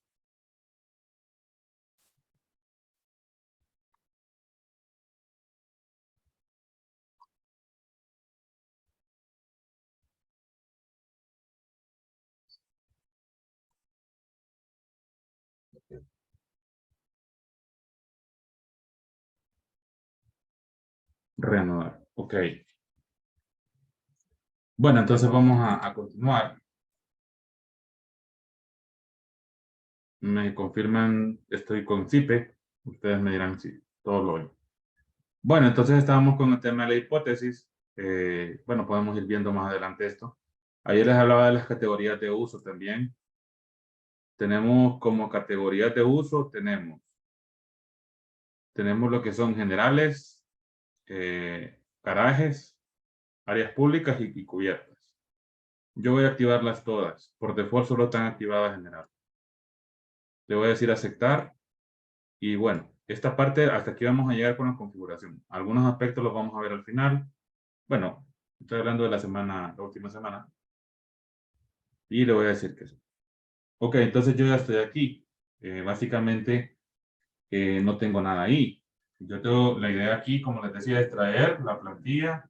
Reanudar. Ok. Bueno, entonces vamos a continuar. Me confirman, estoy con CIPE. Ustedes me dirán si todo lo ven. Bueno, entonces estábamos con el tema de la hipótesis. Bueno, podemos ir viendo más adelante esto. Ayer les hablaba de las categorías de uso también. Tenemos como categorías de uso, tenemos lo que son generales, garajes, áreas públicas y cubiertas. Yo voy a activarlas todas. Por default solo están activadas general. Le voy a decir aceptar. Y bueno, esta parte hasta aquí vamos a llegar con la configuración. Algunos aspectos los vamos a ver al final. Bueno, estoy hablando de la última semana. Y le voy a decir que sí. Ok, entonces yo ya estoy aquí. Básicamente no tengo nada ahí. Yo tengo la idea aquí, como les decía, es traer la plantilla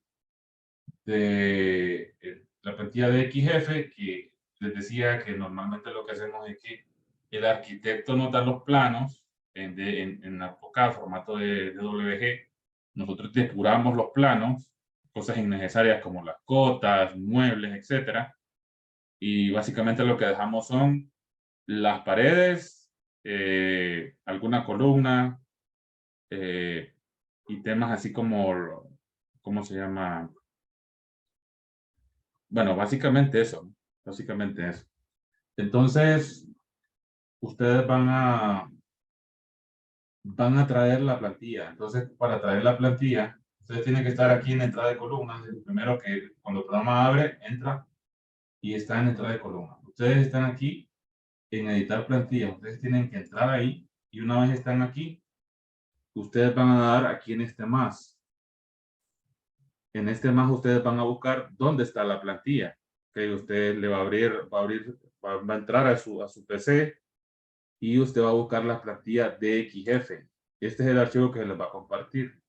de la plantilla de XF, que les decía que normalmente lo que hacemos es que el arquitecto nos da los planos en AutoCAD, formato de WG. Nosotros depuramos los planos, cosas innecesarias como las cotas, muebles, etcétera. Y básicamente lo que dejamos son las paredes, alguna columna, y temas así como, ¿cómo se llama? Bueno, básicamente eso, ¿no? Básicamente eso. Entonces, ustedes van a traer la plantilla. Entonces, para traer la plantilla, ustedes tienen que estar aquí en la entrada de columnas. El primero que cuando el programa abre, entra y está en entrada de columnas. Ustedes están aquí en editar plantilla. Ustedes tienen que entrar ahí y una vez están aquí, ustedes van a dar aquí en este más. En este más ustedes van a buscar dónde está la plantilla. Que usted le va a abrir, va a entrar a su PC y usted va a buscar la plantilla de XF. Este es el archivo que se les va a compartir.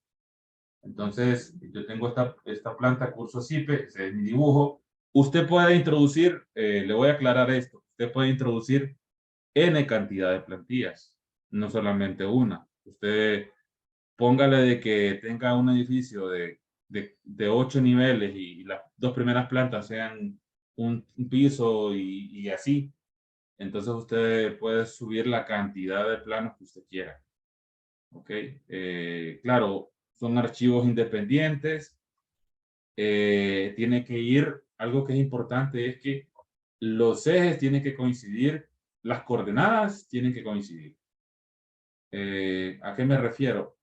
Entonces, yo tengo esta planta curso CIPE, ese es mi dibujo. Usted puede introducir, le voy a aclarar esto, usted puede introducir N cantidad de plantillas, no solamente una. Usted póngale de que tenga un edificio de 8 niveles y las dos primeras plantas sean un piso y así. Entonces usted puede subir la cantidad de planos que usted quiera. ¿Ok? Claro, son archivos independientes. Tiene que ir, algo que es importante es que los ejes tienen que coincidir, las coordenadas tienen que coincidir. ¿A qué me refiero?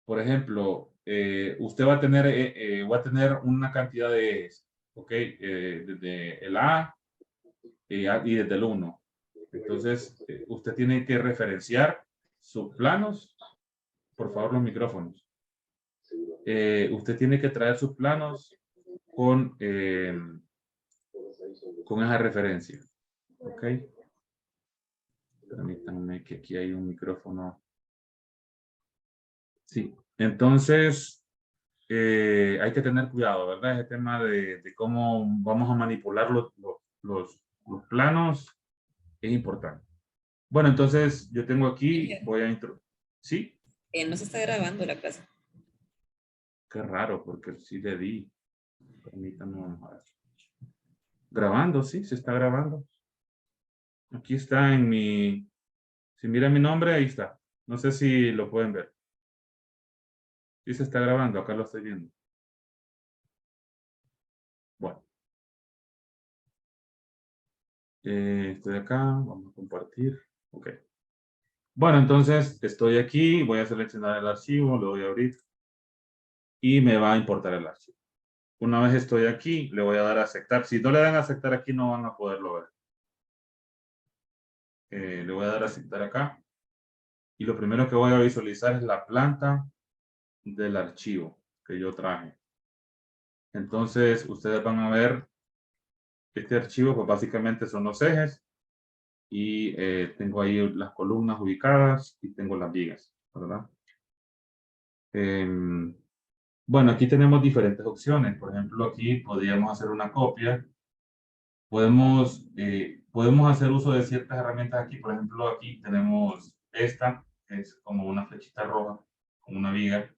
Por ejemplo, usted va a tener una cantidad de ejes, ¿ok? Desde el A y desde el 1. Entonces, usted tiene que referenciar sus planos. Por favor, los micrófonos. Usted tiene que traer sus planos con esa referencia. ¿Ok? Permítanme que aquí hay un micrófono. Sí. Entonces, hay que tener cuidado, ¿verdad? Ese tema de cómo vamos a manipular los planos es importante. Bueno, entonces yo tengo aquí, voy a intro. ¿Sí? No se está grabando la clase. Qué raro, porque sí le di. Permítanme, vamos a ver. Grabando, sí, se está grabando. Aquí está en mi... Si mira mi nombre, ahí está. No sé si lo pueden ver. Sí se está grabando, acá lo estoy viendo. Bueno. Estoy acá, vamos a compartir. Ok. Bueno, entonces estoy aquí, voy a seleccionar el archivo, lo voy a abrir y me va a importar el archivo. Una vez estoy aquí, le voy a dar a aceptar. Si no le dan a aceptar aquí, no van a poderlo ver. Le voy a dar a aceptar acá. Y lo primero que voy a visualizar es la planta del archivo que yo traje. Entonces, ustedes van a ver este archivo, pues básicamente son los ejes. Y tengo ahí las columnas ubicadas y tengo las vigas, ¿verdad? Bueno, aquí tenemos diferentes opciones. Por ejemplo, aquí podríamos hacer una copia. Podemos hacer uso de ciertas herramientas aquí. Por ejemplo, aquí tenemos esta, que es como una flechita roja, como una viga.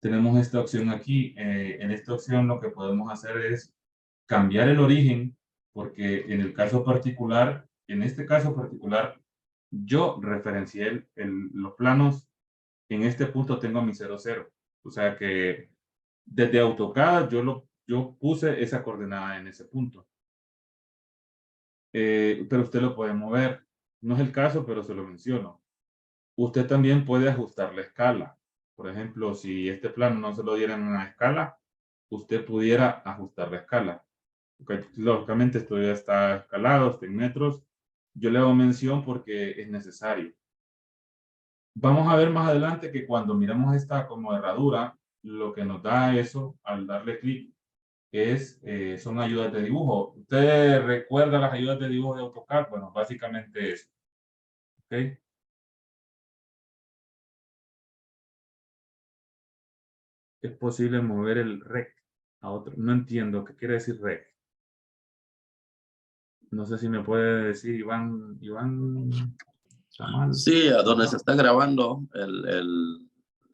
Tenemos esta opción aquí. En esta opción lo que podemos hacer es cambiar el origen, porque en el caso particular, en este caso particular, yo referencié los planos. En este punto tengo mi 00. O sea que desde AutoCAD yo puse esa coordenada en ese punto. Pero usted lo puede mover. No es el caso, pero se lo menciono. Usted también puede ajustar la escala. Por ejemplo, si este plano no se lo dieran en una escala, usted pudiera ajustar la escala. Okay. Lógicamente esto ya está escalado, está en metros. Yo le hago mención porque es necesario. Vamos a ver más adelante que cuando miramos esta como herradura, lo que nos da eso al darle clic son ayudas de dibujo. ¿Usted recuerda las ayudas de dibujo de AutoCAD? Bueno, básicamente es. ¿Ok? Es posible mover el rect. a otro. No entiendo qué quiere decir rec. No sé si me puede decir Iván Samal. Sí, a donde se está grabando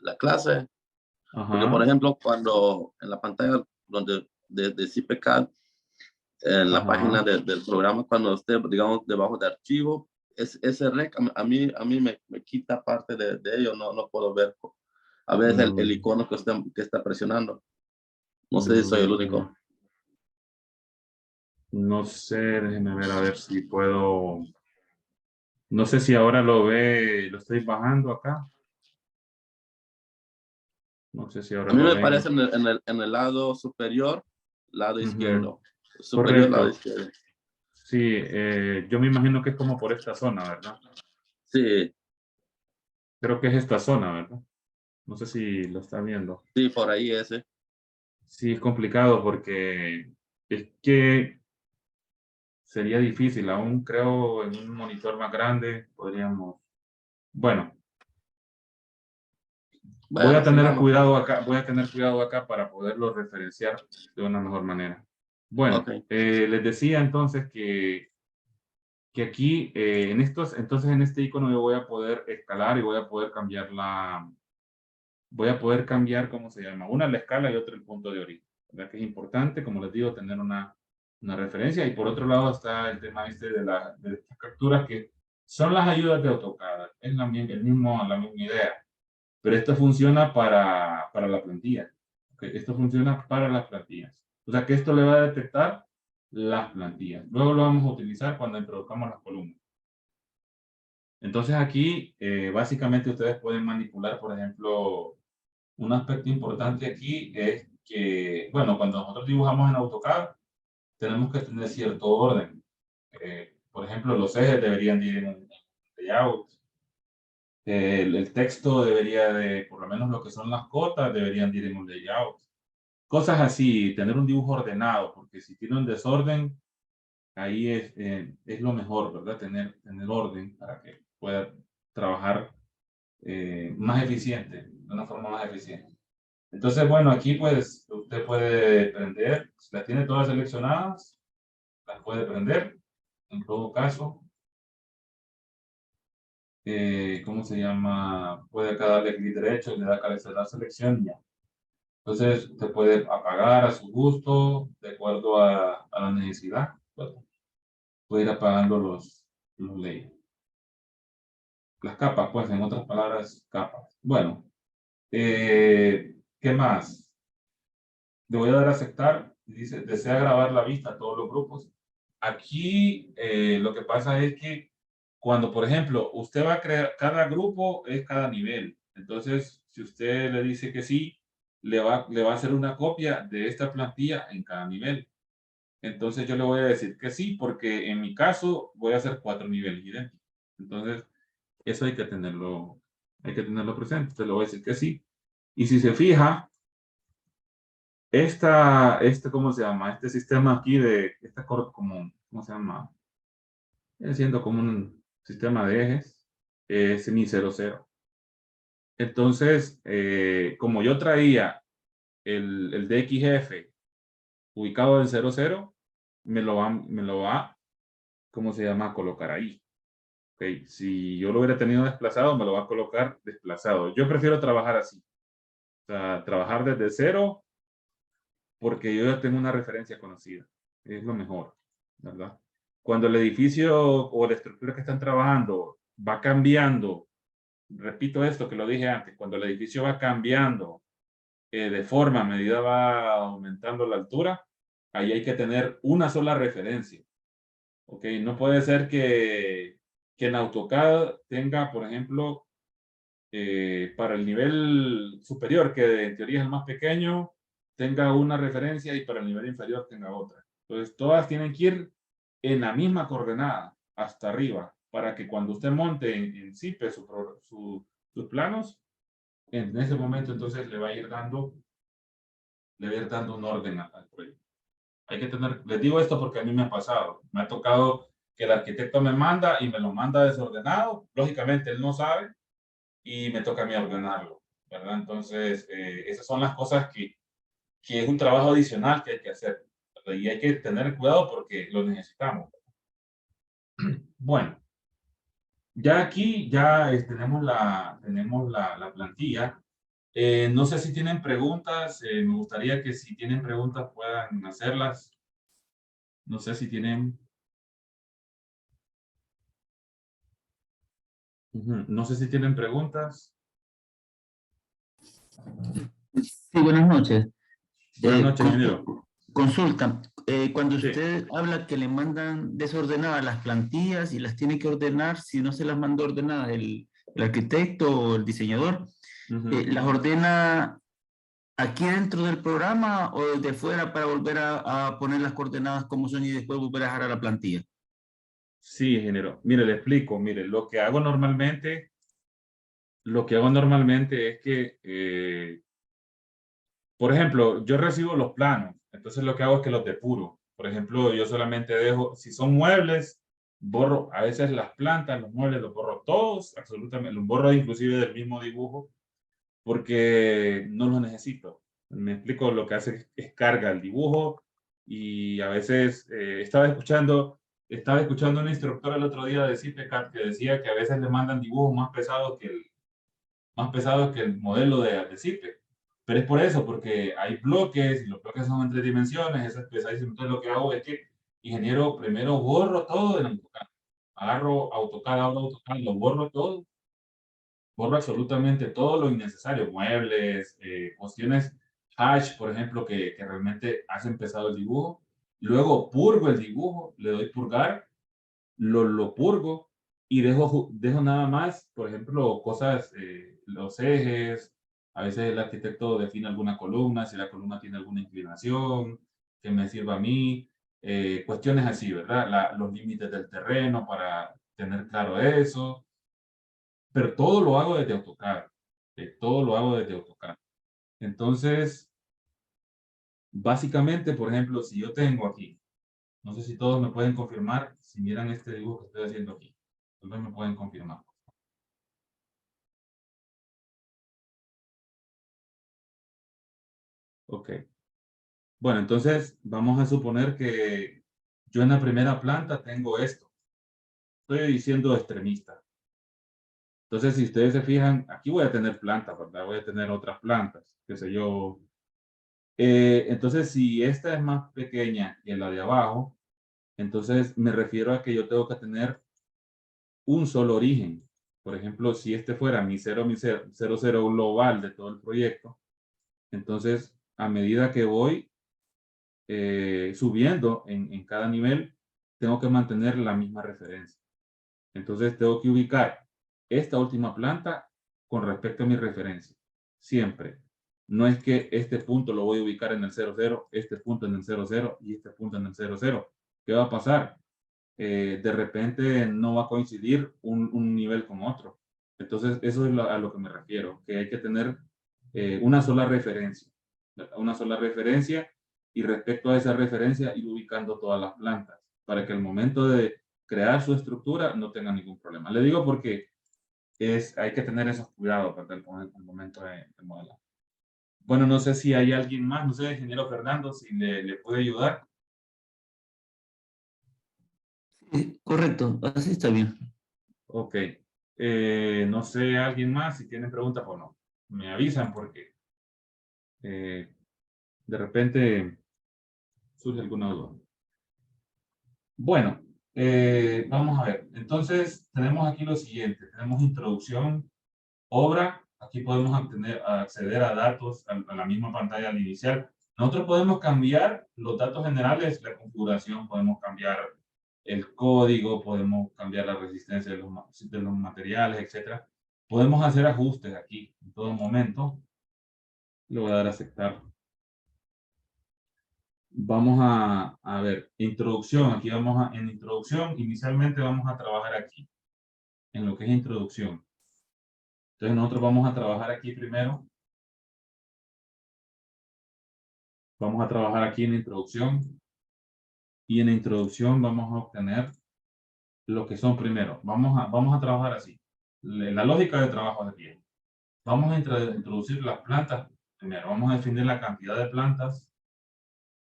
la clase. Porque, por Ajá, ejemplo, cuando en la pantalla donde de CPCAD, en la ajá. página del programa, cuando esté, digamos, debajo de archivo, ese rec a mí me quita parte de ello, no puedo ver a veces el icono que está presionando. No sé si soy el único. No sé, déjeme ver a ver si puedo. No sé si ahora lo ve, lo estoy bajando acá. No sé si ahora A mí lo me ven. parece en el lado superior, lado izquierdo. Superior, lado Correcto. izquierdo. Sí, yo me imagino que es como por esta zona, ¿verdad? Sí, Creo que es esta zona, ¿verdad? No sé si lo está viendo. sí, por ahí ese. Sí, es complicado porque es que sería difícil. Aún creo en un monitor más grande podríamos. Bueno, voy a Bueno, tener sigamos. cuidado acá, voy a tener cuidado acá para poderlo referenciar de una mejor manera. Bueno, Ok. les decía entonces que aquí entonces en este icono yo voy a poder escalar y voy a poder cambiar ¿cómo se llama? Una la escala y otra el punto de origen. ¿Verdad que es importante, como les digo, tener una referencia? Y por otro lado está el tema de estas capturas que son las ayudas de AutoCAD. Es la misma idea. Pero esto funciona para la plantilla. ¿Okay? Esto funciona para las plantillas. O sea que esto le va a detectar las plantillas. Luego lo vamos a utilizar cuando introduzcamos las columnas. Entonces aquí, básicamente ustedes pueden manipular, por ejemplo, un aspecto importante aquí es que, bueno, cuando nosotros dibujamos en AutoCAD, tenemos que tener cierto orden. Por ejemplo, los ejes deberían ir en un layout. El texto debería de, por lo menos lo que son las cotas, deberían ir en un layout. Cosas así, tener un dibujo ordenado, porque si tiene un desorden, ahí es lo mejor, ¿verdad? Tener orden para que pueda trabajar más eficiente, de una forma más eficiente. Entonces, bueno, aquí pues usted puede prender, si las tiene todas seleccionadas, las puede prender. En todo caso, ¿cómo se llama? Puede acá darle clic derecho y le da cancelar selección y ya. Entonces, usted puede apagar a su gusto, de acuerdo a la necesidad. Bueno, puede ir apagando los layers. Las capas, pues, en otras palabras, capas. Bueno, ¿qué más? Le voy a dar a aceptar. Dice, desea grabar la vista a todos los grupos. Aquí lo que pasa es que cuando, por ejemplo, usted va a crear, cada grupo es cada nivel. Entonces, si usted le dice que sí, le va a hacer una copia de esta plantilla en cada nivel. Entonces yo le voy a decir que sí, porque en mi caso voy a hacer 4 niveles idénticos. Entonces, eso hay que tenerlo presente. Entonces le voy a decir que sí. Y si se fija, ¿cómo se llama? Este sistema aquí como, ¿cómo se llama? Siendo como un sistema de ejes, es mi 00. Entonces, como yo traía el DXF ubicado en 00, me lo va, ¿cómo se llama? A colocar ahí. Okay. Si yo lo hubiera tenido desplazado, me lo va a colocar desplazado. Yo prefiero trabajar así. O sea, trabajar desde cero porque yo ya tengo una referencia conocida. Es lo mejor, ¿verdad? Cuando el edificio o la estructura que están trabajando va cambiando, repito esto que lo dije antes, cuando el edificio va cambiando de forma a medida va aumentando la altura, ahí hay que tener una sola referencia. ¿Ok? No puede ser que en AutoCAD tenga, por ejemplo, para el nivel superior, que en teoría es el más pequeño, tenga una referencia y para el nivel inferior tenga otra. Entonces, todas tienen que ir en la misma coordenada, hasta arriba, para que cuando usted monte en CIPE sus planos, en ese momento entonces le va a ir dando un orden al proyecto. Hay que tener, les digo esto porque a mí me ha pasado, me ha tocado que el arquitecto me manda y me lo manda desordenado, lógicamente él no sabe, y me toca a mí ordenarlo, ¿verdad? Entonces, esas son las cosas que es un trabajo adicional que hay que hacer. Y hay que tener cuidado porque lo necesitamos. Bueno, ya aquí ya tenemos la plantilla. No sé si tienen preguntas. Me gustaría que si tienen preguntas puedan hacerlas. No sé si tienen. No sé si tienen preguntas. Sí, buenas noches. Buenas noches, ingeniero. Consulta, cuando Sí. usted habla que le mandan desordenadas las plantillas y las tiene que ordenar, si no se las manda ordenadas el arquitecto o el diseñador, ¿las ordena aquí dentro del programa o desde fuera para volver a poner las coordenadas como son y después volver a dejar a la plantilla? Sí, ingeniero. Mire, le explico. Mire, lo que hago normalmente es que, por ejemplo, yo recibo los planos. Entonces lo que hago es que los depuro. Por ejemplo, yo solamente dejo, si son muebles, borro a veces las plantas, los muebles, los borro todos, absolutamente. Los borro inclusive del mismo dibujo porque no los necesito. Me explico, lo que hace es carga el dibujo y a veces estaba escuchando a un instructor el otro día de CIPECAT que decía que a veces le mandan dibujos más pesados que el modelo de CIPE. Pero es por eso, porque hay bloques y los bloques son en 3 dimensiones, eso es pesadísimo. Entonces lo que hago es que, ingeniero, primero borro todo en AutoCAD. Agarro AutoCAD, abro AutoCAD, lo borro todo. Borro absolutamente todo lo innecesario, muebles, cuestiones hash, por ejemplo, que realmente hacen pesado el dibujo. Luego purgo el dibujo, le doy purgar, lo purgo y dejo nada más, por ejemplo, cosas, los ejes, a veces el arquitecto define alguna columna, si la columna tiene alguna inclinación, que me sirva a mí, cuestiones así, ¿verdad? Los límites del terreno para tener claro eso, pero todo lo hago desde AutoCAD, todo lo hago desde AutoCAD. Entonces, básicamente, por ejemplo, si yo tengo aquí, no sé si todos me pueden confirmar, si miran este dibujo que estoy haciendo aquí, todos me pueden confirmar. Ok. Bueno, entonces vamos a suponer que yo en la primera planta tengo esto. Estoy siendo extremista. Entonces, si ustedes se fijan, aquí voy a tener plantas, ¿verdad? Voy a tener otras plantas, qué sé yo. Entonces, si esta es más pequeña que la de abajo, entonces me refiero a que yo tengo que tener un solo origen. Por ejemplo, si este fuera mi 0, mi 0, 0 global de todo el proyecto, entonces a medida que voy subiendo en cada nivel, tengo que mantener la misma referencia. Entonces tengo que ubicar esta última planta con respecto a mi referencia. Siempre. No es que este punto lo voy a ubicar en el 00, este punto en el 00 y este punto en el 00. ¿Qué va a pasar? De repente no va a coincidir un nivel con otro. Entonces, eso es a lo que me refiero, que hay que tener una sola referencia. Una sola referencia y respecto a esa referencia ir ubicando todas las plantas para que al momento de crear su estructura no tenga ningún problema. Le digo porque hay que tener esos cuidados para el momento de modelar. Bueno, no sé si hay alguien más, no sé, ingeniero Fernando, si le puede ayudar. Correcto, así está bien. Ok. No sé, alguien más, si tienen preguntas o no. Me avisan porque de repente surge alguna duda. Bueno, vamos a ver. Entonces, tenemos aquí lo siguiente. Tenemos introducción, obra. Aquí podemos acceder a datos a la misma pantalla al inicial. Nosotros podemos cambiar los datos generales, la configuración, podemos cambiar el código, podemos cambiar la resistencia de los materiales, etc. Podemos hacer ajustes aquí en todo momento. Le voy a dar a aceptar. Vamos a ver, introducción. Aquí en introducción, inicialmente vamos a trabajar aquí, en lo que es introducción. Entonces nosotros vamos a trabajar aquí primero. Vamos a trabajar aquí en introducción. Y en introducción vamos a obtener lo que son primero. Vamos a trabajar así. La lógica de trabajo de aquí. Vamos a introducir las plantas primero vamos a definir la cantidad de plantas,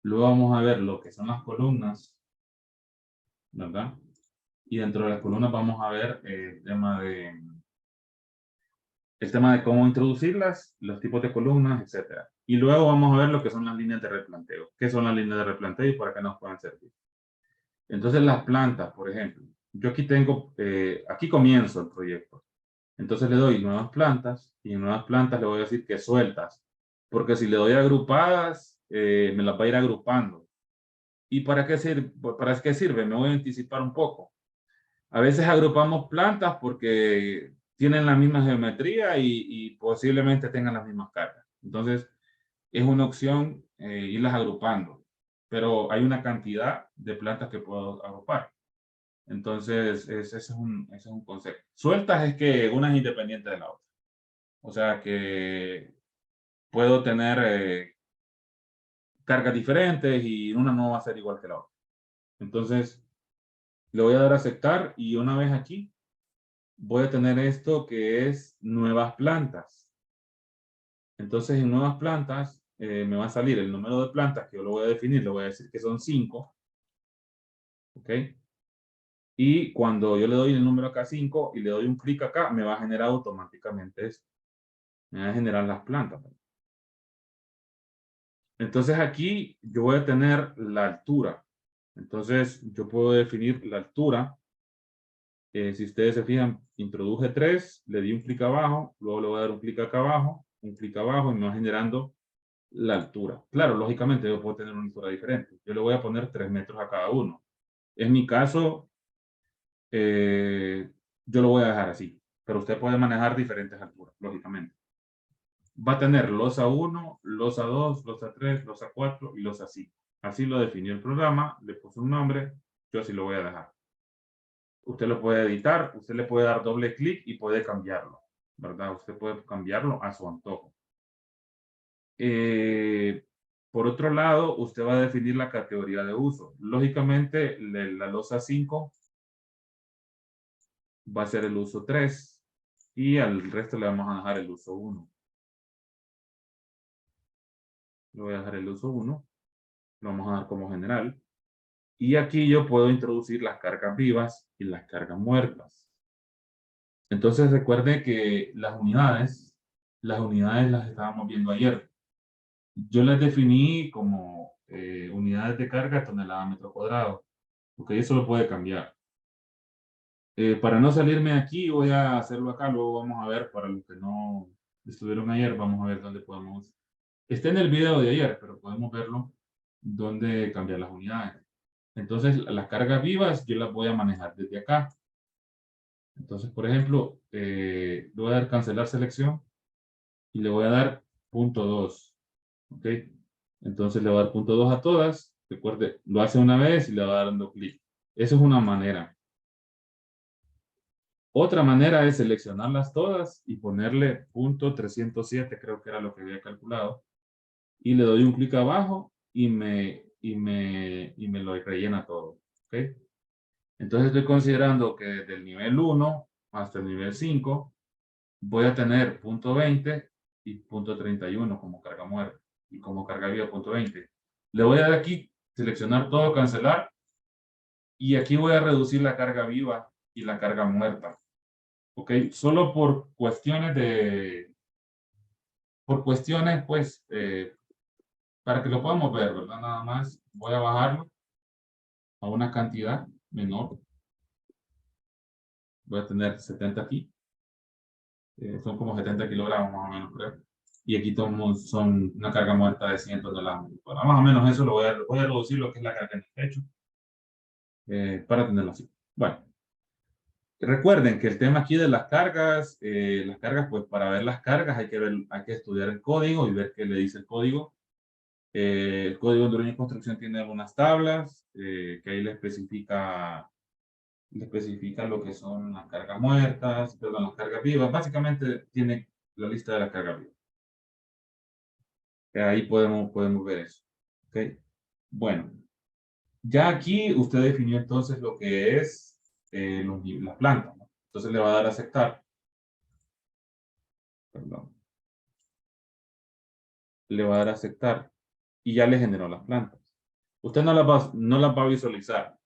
luego vamos a ver lo que son las columnas, ¿verdad? Y dentro de las columnas vamos a ver el tema de cómo introducirlas, los tipos de columnas, etcétera. Y luego vamos a ver lo que son las líneas de replanteo. ¿Qué son las líneas de replanteo y para qué nos pueden servir? Entonces las plantas, por ejemplo, yo aquí tengo, aquí comienzo el proyecto. Entonces le doy nuevas plantas y en nuevas plantas le voy a decir que sueltas. Porque si le doy agrupadas, me las va a ir agrupando. ¿Y para qué sirve? ¿Para qué sirve? Me voy a anticipar un poco. A veces agrupamos plantas porque tienen la misma geometría y posiblemente tengan las mismas cargas. Entonces, es una opción irlas agrupando, pero hay una cantidad de plantas que puedo agrupar. Entonces, ese es un concepto. Sueltas es que una es independiente de la otra. O sea que puedo tener cargas diferentes y una no va a ser igual que la otra. Entonces, le voy a dar a aceptar y una vez aquí, voy a tener esto que es nuevas plantas. Entonces, en nuevas plantas me va a salir el número de plantas que yo lo voy a definir, le voy a decir que son 5. ¿Ok? Y cuando yo le doy el número acá 5 y le doy un clic acá, me va a generar automáticamente esto. Me va a generar las plantas. Entonces aquí yo voy a tener la altura. Entonces yo puedo definir la altura. Si ustedes se fijan, introduje 3, le di un clic abajo, luego le voy a dar un clic acá abajo, un clic abajo y me va generando la altura. Claro, lógicamente yo puedo tener una altura diferente. Yo le voy a poner 3 metros a cada uno. En mi caso, yo lo voy a dejar así, pero usted puede manejar diferentes alturas, lógicamente. Va a tener losa 1, losa 2, losa 3, losa 4 y losa 5. Así lo definió el programa, le puse un nombre, yo así lo voy a dejar. Usted lo puede editar, usted le puede dar doble clic y puede cambiarlo, ¿verdad? Usted puede cambiarlo a su antojo. Por otro lado, usted va a definir la categoría de uso. Lógicamente, la losa 5 va a ser el uso 3 y al resto le vamos a dejar el uso 1. Le voy a dejar el uso 1. Lo vamos a dar como general. Y aquí yo puedo introducir las cargas vivas y las cargas muertas. Entonces recuerde que las unidades las estábamos viendo ayer. Yo las definí como unidades de carga tonelada metro cuadrado. Ok, eso lo puede cambiar. Para no salirme aquí, voy a hacerlo acá. Luego vamos a ver, para los que no estuvieron ayer, vamos a ver dónde podemos. Está en el video de ayer, pero podemos verlo dónde cambiar las unidades. Entonces, las cargas vivas yo las voy a manejar desde acá. Entonces, por ejemplo, le voy a dar cancelar selección y le voy a dar punto 2. ¿Ok? Entonces le voy a dar punto 2 a todas. Recuerde, lo hace una vez y le va dando clic. Eso es una manera. Otra manera es seleccionarlas todas y ponerle punto 307, creo que era lo que había calculado. Y le doy un clic abajo y me lo rellena todo. ¿Ok? Entonces estoy considerando que desde el nivel 1 hasta el nivel 5 voy a tener punto 20 y punto 31 como carga muerta y como carga viva punto 20. Le voy a dar aquí, seleccionar todo, cancelar y aquí voy a reducir la carga viva y la carga muerta. Ok, solo por cuestiones pues, para que lo podamos ver, ¿verdad? Nada más voy a bajarlo a una cantidad menor. Voy a tener 70 aquí. Son como 70 kilogramos más o menos, creo. Y aquí son una carga muerta de 100 toneladas. Bueno, más o menos eso lo voy a reducir lo que es la carga en el techo. Para tenerlo así. Bueno. Recuerden que el tema aquí de las cargas, pues para ver las cargas hay que estudiar el código y ver qué le dice el código. El código de Hondureña Construcción tiene algunas tablas que ahí le especifica lo que son las cargas muertas, perdón, las cargas vivas. Básicamente tiene la lista de las cargas vivas. Ahí podemos ver eso. ¿Okay? Bueno, ya aquí usted definió entonces lo que es las plantas, ¿no? Entonces le va a dar a aceptar. Perdón. le va a dar a aceptar y ya le generó las plantas. Usted no las va a visualizar.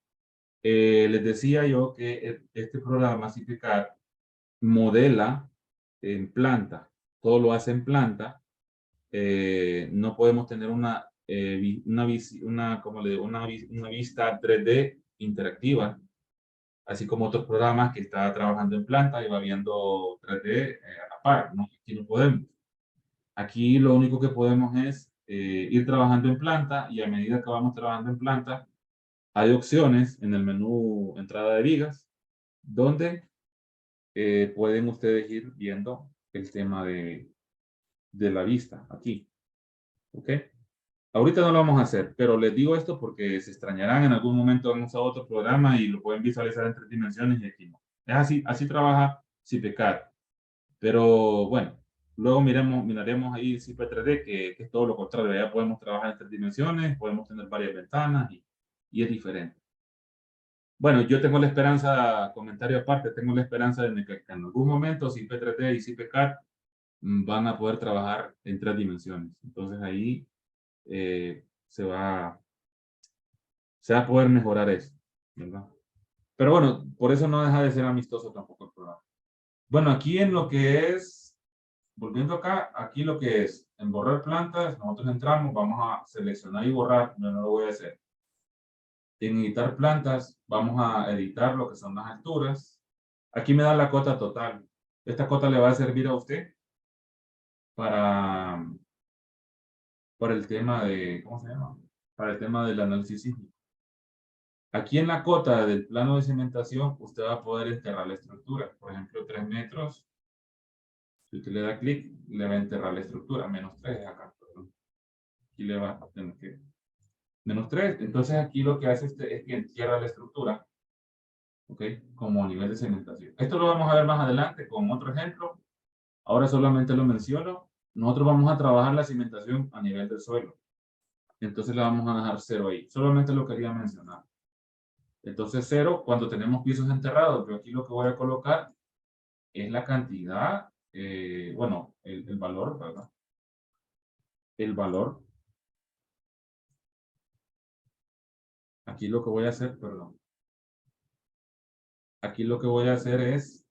Les decía yo que este programa CPCAD modela en planta, todo lo hace en planta. No podemos tener una vista 3D interactiva, así como otros programas que está trabajando en planta y va viendo 3D a la par, ¿no? Aquí no podemos. Aquí lo único que podemos es ir trabajando en planta, y a medida que vamos trabajando en planta, hay opciones en el menú entrada de vigas donde pueden ustedes ir viendo el tema de la vista aquí. ¿Ok? Ahorita no lo vamos a hacer, pero les digo esto porque se extrañarán en algún momento en otro programa y lo pueden visualizar en 3 dimensiones y aquí no. Es así trabaja CPCAD. Pero bueno, luego miraremos ahí CP3D, que es todo lo contrario. Ya podemos trabajar en 3 dimensiones, podemos tener varias ventanas y es diferente. Bueno, yo tengo la esperanza, comentario aparte, tengo la esperanza de que en algún momento CP3D y CPCAD van a poder trabajar en 3 dimensiones. Entonces ahí se va a poder mejorar eso, ¿verdad? Pero bueno, por eso no deja de ser amistoso tampoco el programa. Bueno, aquí en lo que es, volviendo acá, aquí lo que es en borrar plantas, nosotros entramos, vamos a seleccionar y borrar, no lo voy a hacer. En editar plantas, vamos a editar lo que son las alturas. Aquí me da la cota total. Esta cota le va a servir a usted para el tema de, ¿cómo se llama? Para el tema del análisis sísmico. Aquí en la cota del plano de cimentación, usted va a poder enterrar la estructura. Por ejemplo, 3 metros. Si usted le da clic, le va a enterrar la estructura. -3 acá, perdón. Aquí le va a tener que... -3. Entonces aquí lo que hace usted es que entierra la estructura. ¿Ok? Como a nivel de cimentación. Esto lo vamos a ver más adelante con otro ejemplo. Ahora solamente lo menciono. Nosotros vamos a trabajar la cimentación a nivel del suelo. Entonces le vamos a dejar 0 ahí. Solamente lo quería mencionar. Entonces 0 cuando tenemos pisos enterrados. Yo aquí lo que voy a colocar es la cantidad, bueno, el valor, ¿verdad? El valor. Aquí lo que voy a hacer, perdón. Aquí lo que voy a hacer es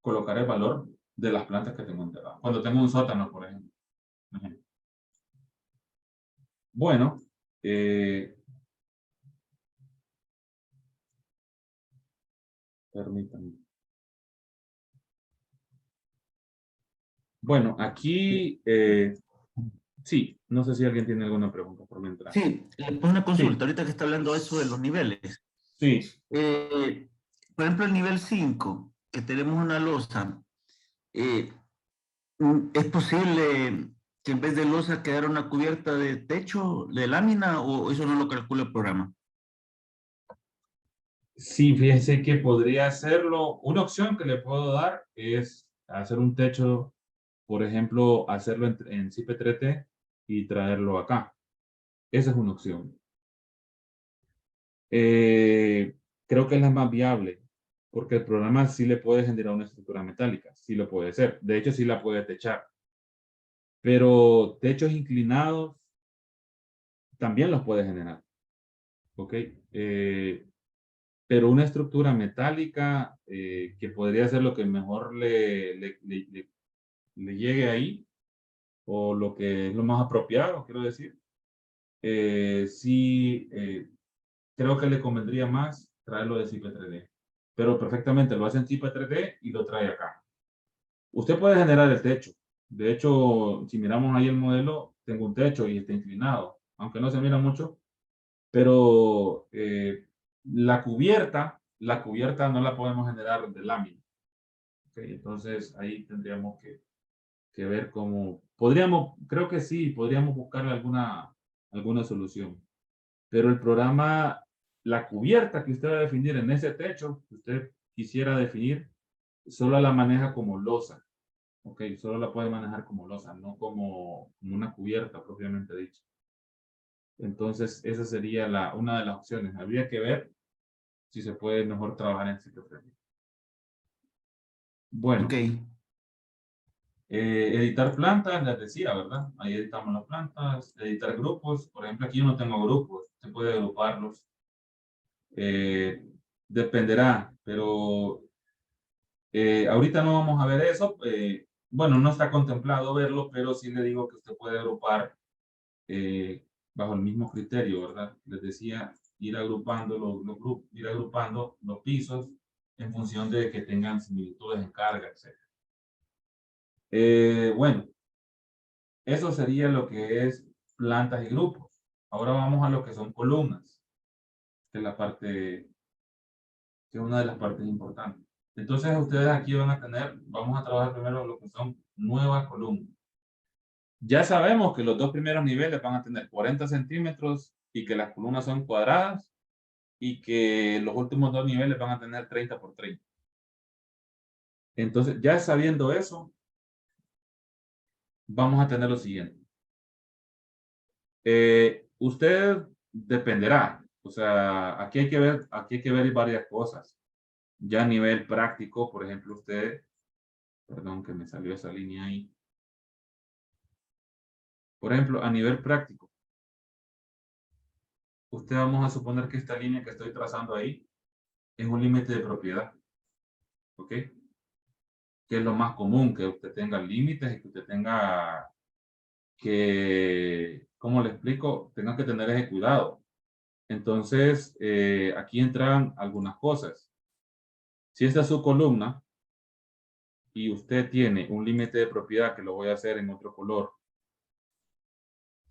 colocar el valor de las plantas que tengo enterradas. Cuando tengo un sótano, por ejemplo. Bueno, permítanme. Bueno, aquí, sí, no sé si alguien tiene alguna pregunta por mientras. Sí, le pongo una consulta, Sí. ahorita que está hablando eso de los niveles. Sí, Por ejemplo, el nivel 5, que tenemos una losa, ¿es posible que en vez de losa quedara una cubierta de techo, de lámina, o eso no lo calcula el programa? sí, fíjense que podría hacerlo. Una opción que le puedo dar es hacer un techo, por ejemplo, hacerlo en CP3T y traerlo acá. Esa es una opción. Creo que es la más viable, porque el programa sí le puede generar una estructura metálica, sí lo puede hacer. De hecho, sí la puede techar. Pero techos inclinados también los puede generar. ¿Ok? Pero una estructura metálica que podría ser lo que mejor le llegue ahí, o lo que es lo más apropiado, quiero decir, sí creo que le convendría más traerlo de CP3D. Pero perfectamente lo hace en CP3D y lo trae acá. Usted puede generar el techo. De hecho, si miramos ahí el modelo, tengo un techo y está inclinado, aunque no se mira mucho, pero la cubierta no la podemos generar de lámina. ¿Okay? Entonces ahí tendríamos que ver cómo, creo que sí, podríamos buscarle alguna solución. Pero el programa, la cubierta que usted va a definir en ese techo, que usted quisiera definir, solo la maneja como losa. Ok, solo la puede manejar como losa, no como una cubierta propiamente dicha. Entonces, esa sería una de las opciones. Habría que ver si se puede mejor trabajar en sitio frío. Bueno, Ok. Editar plantas, les decía, ¿verdad? Ahí editamos las plantas. Editar grupos. Por ejemplo, aquí yo no tengo grupos. Se puede agruparlos. Dependerá, pero ahorita no vamos a ver eso. Bueno, no está contemplado verlo, pero sí le digo que usted puede agrupar bajo el mismo criterio, ¿verdad? Les decía, ir agrupando los grupos, ir agrupando los pisos en función de que tengan similitudes en carga, etc. Bueno, eso sería lo que es plantas y grupos. Ahora vamos a lo que son columnas, que es la parte, que es una de las partes importantes. Entonces ustedes aquí van a tener, vamos a trabajar primero lo que son nuevas columnas. Ya sabemos que los dos primeros niveles van a tener 40 centímetros y que las columnas son cuadradas y que los últimos dos niveles van a tener 30 por 30. Entonces, ya sabiendo eso, vamos a tener lo siguiente. Usted dependerá, o sea, aquí hay que ver varias cosas. Ya a nivel práctico, por ejemplo, usted, perdón que me salió esa línea ahí. Por ejemplo, a nivel práctico, usted vamos a suponer que esta línea que estoy trazando ahí es un límite de propiedad. ¿Ok? Que es lo más común, que usted tenga límites y que usted tenga que, ¿cómo le explico? Tenga que tener ese cuidado. Entonces, aquí entran algunas cosas. Si esta es su columna y usted tiene un límite de propiedad, que lo voy a hacer en otro color.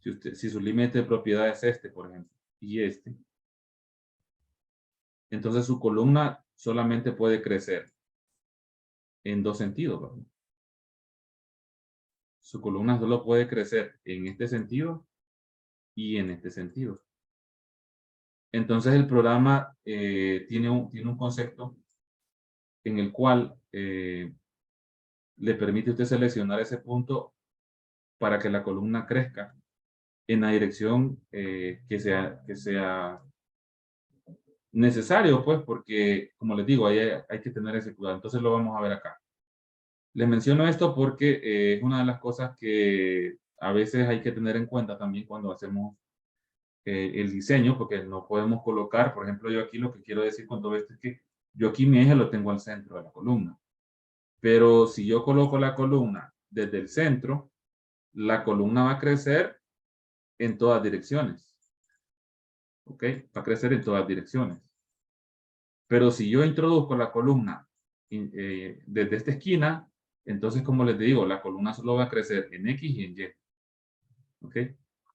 Si su límite de propiedad es este, por ejemplo, y este, entonces su columna solamente puede crecer en dos sentidos, ¿verdad? Su columna solo puede crecer en este sentido y en este sentido. Entonces el programa tiene un concepto en el cual le permite a usted seleccionar ese punto para que la columna crezca en la dirección que sea necesario, pues, porque, como les digo, hay que tener ese cuidado. Entonces lo vamos a ver acá. Les menciono esto porque es una de las cosas que a veces hay que tener en cuenta también cuando hacemos el diseño, porque no podemos colocar, por ejemplo, yo aquí lo que quiero decir con todo esto es que yo aquí mi eje lo tengo al centro de la columna. Pero si yo coloco la columna desde el centro, la columna va a crecer en todas direcciones. ¿Ok? Va a crecer en todas direcciones. Pero si yo introduzco la columna desde esta esquina, entonces, como les digo, la columna solo va a crecer en X y en Y. ¿Ok?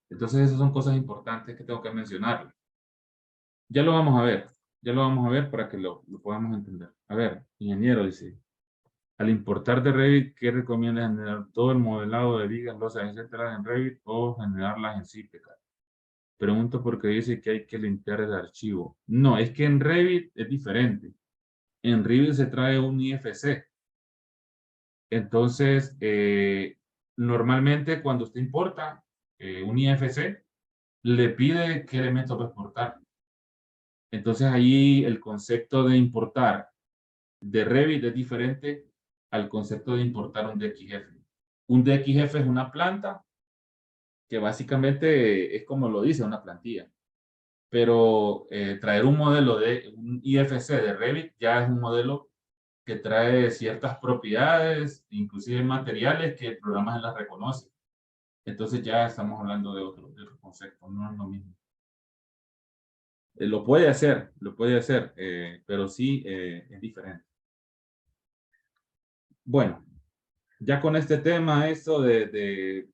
Entonces, esas son cosas importantes que tengo que mencionar. Ya lo vamos a ver. Ya lo vamos a ver para que lo podamos entender. A ver, ingeniero dice, al importar de Revit, ¿qué recomienda generar todo el modelado de vigas, losas, etcétera en Revit o generarlas en CiPECAD? Pregunto porque dice que hay que limpiar el archivo. No, es que en Revit es diferente. En Revit se trae un IFC. Entonces, normalmente cuando usted importa un IFC, le pide qué elementos va a exportar. Entonces, ahí el concepto de importar de Revit es diferente al concepto de importar un DXF. Un DXF es una planta que básicamente es como lo dice una plantilla. Pero traer un modelo de un IFC de Revit ya es un modelo que trae ciertas propiedades, inclusive materiales que el programa se las reconoce. Entonces ya estamos hablando de otro concepto, no es lo mismo. Lo puede hacer, pero sí es diferente. Bueno, ya con este tema, esto de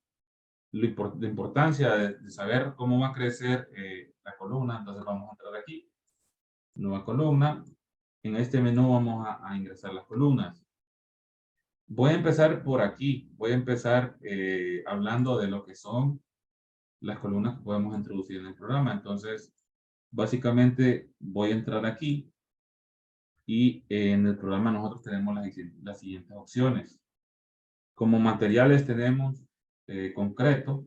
la importancia de saber cómo va a crecer la columna, entonces vamos a entrar aquí, nueva columna. En este menú vamos a ingresar las columnas. Voy a empezar por aquí. Voy a empezar hablando de lo que son las columnas que podemos introducir en el programa. Entonces, básicamente voy a entrar aquí y en el programa nosotros tenemos las siguientes opciones. Como materiales tenemos concreto.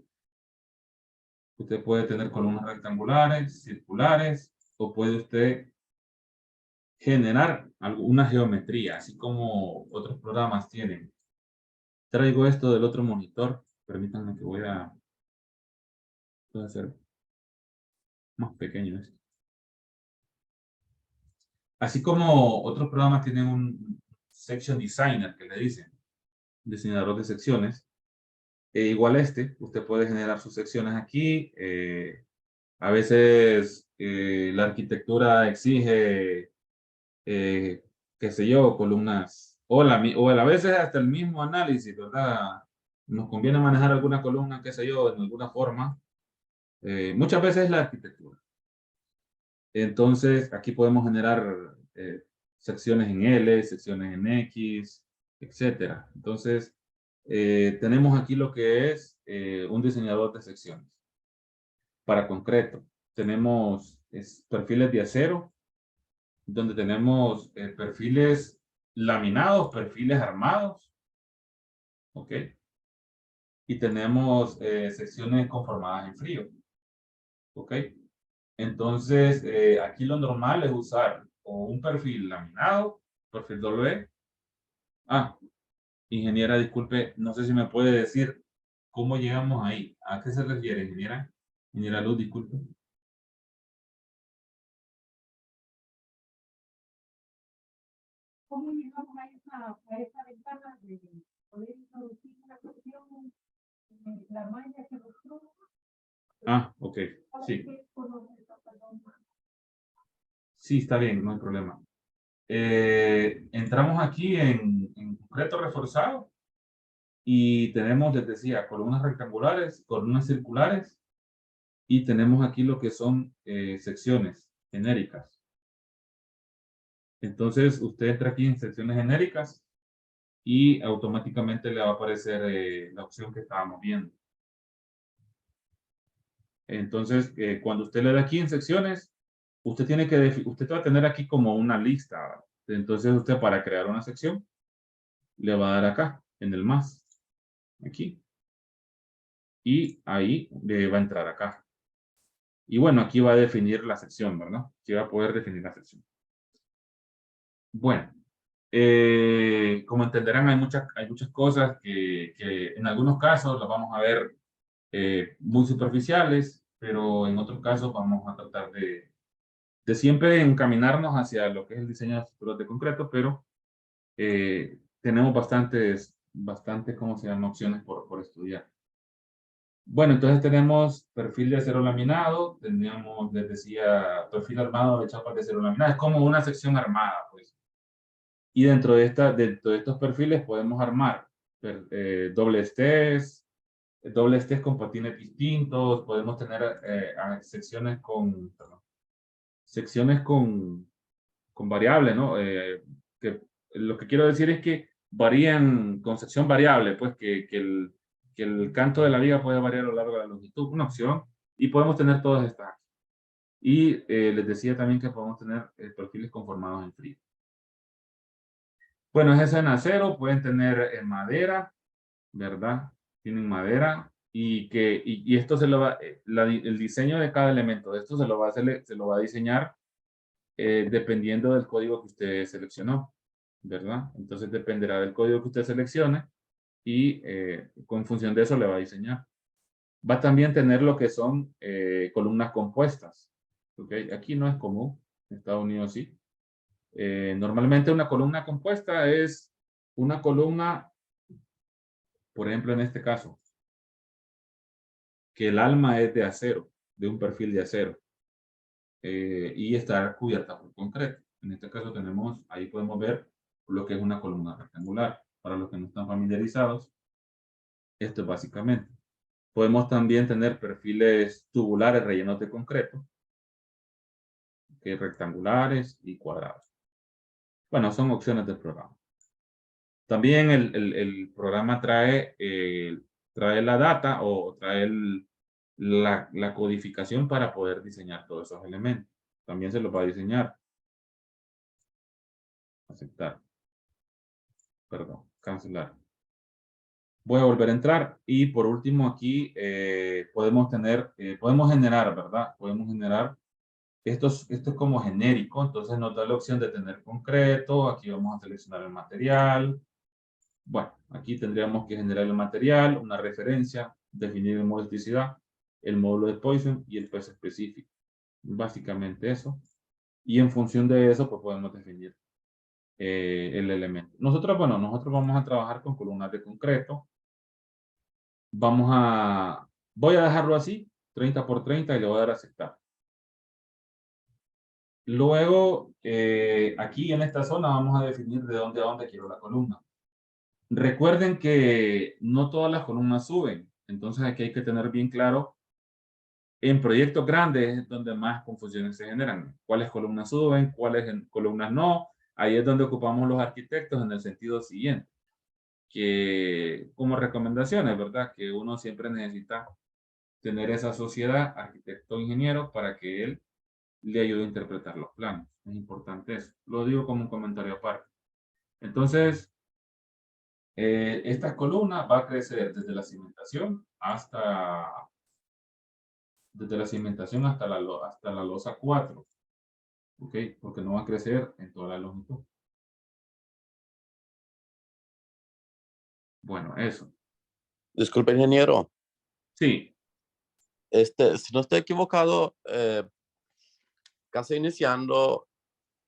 Usted puede tener columnas rectangulares, circulares, o puede usted generar alguna geometría, así como otros programas tienen. traigo esto del otro monitor. Permítanme que voy a hacer más pequeño esto. Así como otros programas tienen un section designer que le dicen, diseñador de secciones, igual usted puede generar sus secciones aquí. A veces la arquitectura exige, qué sé yo, columnas, o a veces hasta el mismo análisis, ¿verdad? Nos conviene manejar alguna columna, qué sé yo, en alguna forma. Muchas veces la arquitectura. Entonces, aquí podemos generar secciones en L, secciones en X, etcétera. Entonces, tenemos aquí lo que es un diseñador de secciones. Para concreto, tenemos perfiles de acero, donde tenemos perfiles laminados, perfiles armados, ¿ok? Y tenemos secciones conformadas en frío, ¿ok? Entonces, aquí lo normal es usar o un perfil laminado, perfil W. Ingeniera, disculpe, no sé si me puede decir cómo llegamos ahí. ¿A qué se refiere, ingeniera? Ingeniera Luz, disculpe. ¿Cómo llegamos a esa ventana de poder introducir una cuestión, la malla que nos provoca? Ok, sí. Sí, está bien, no hay problema. Entramos aquí en concreto reforzado y tenemos, les decía, columnas rectangulares, columnas circulares y tenemos aquí lo que son secciones genéricas. Entonces, usted entra aquí en secciones genéricas y automáticamente le va a aparecer la opción que estábamos viendo. Entonces, cuando usted le da aquí en secciones, usted va a tener aquí como una lista. Entonces, usted para crear una sección, le va a dar acá, en el más, aquí. Y ahí le va a entrar acá. Y bueno, aquí va a definir la sección, ¿verdad? Aquí va a poder definir la sección. Bueno, como entenderán, hay muchas cosas que en algunos casos las vamos a ver muy superficiales, pero en otros casos vamos a tratar de siempre encaminarnos hacia lo que es el diseño de estructuras de concreto, pero tenemos bastantes, ¿cómo se llama? Opciones por estudiar. Bueno, entonces tenemos perfil de acero laminado, teníamos, les decía, perfil armado de chapas de acero laminado, es como una sección armada, pues. Y dentro de estos perfiles podemos armar dobles test con patines distintos, podemos tener secciones con variables, ¿no? Que lo que quiero decir es que varían con sección variable, pues que el canto de la viga puede variar a lo largo de la longitud, una opción, y podemos tener todas estas. Y les decía también que podemos tener perfiles conformados en frío. Bueno, es en acero, pueden tener en madera, ¿verdad? Tienen madera y esto se lo va, el diseño de cada elemento de esto se lo va a diseñar dependiendo del código que usted seleccionó, ¿verdad? Entonces dependerá del código que usted seleccione y con función de eso le va a diseñar. Va a también tener lo que son columnas compuestas, ¿ok? Aquí no es común, en Estados Unidos sí. Normalmente una columna compuesta es una columna, por ejemplo en este caso, que el alma es de acero, de un perfil de acero, y está cubierta por concreto. En este caso tenemos, ahí podemos ver lo que es una columna rectangular. Para los que no están familiarizados, esto es básicamente. Podemos también tener perfiles tubulares rellenos de concreto, que rectangulares y cuadrados. Bueno, son opciones del programa. También el programa trae la data o trae la codificación para poder diseñar todos esos elementos. También se los va a diseñar. Aceptar. Perdón, cancelar. Voy a volver a entrar y por último aquí podemos generar, ¿verdad? Podemos generar, esto es como genérico, entonces nos da la opción de tener concreto, aquí vamos a seleccionar el material, Bueno, aquí tendríamos que generar el material, una referencia, definir el módulo de elasticidad, el módulo de Poisson y el peso específico. Básicamente eso. Y en función de eso, pues podemos definir el elemento. Nosotros vamos a trabajar con columnas de concreto. Voy a dejarlo así, 30 por 30 y le voy a dar a aceptar. Luego, aquí en esta zona vamos a definir de dónde a dónde quiero la columna. Recuerden que no todas las columnas suben, entonces aquí hay que tener bien claro, en proyectos grandes es donde más confusiones se generan. ¿Cuáles columnas suben? ¿Cuáles columnas no? Ahí es donde ocupamos los arquitectos en el sentido siguiente, que como recomendaciones, ¿verdad? Que uno siempre necesita tener esa sociedad, arquitecto-ingeniero, para que él le ayude a interpretar los planos. Es importante eso. Lo digo como un comentario aparte. Entonces, esta columna va a crecer desde la cimentación hasta la losa 4. ¿Ok? Porque no va a crecer en toda la longitud. Bueno, eso. Disculpe, ingeniero. Sí. Si no estoy equivocado, casi iniciando,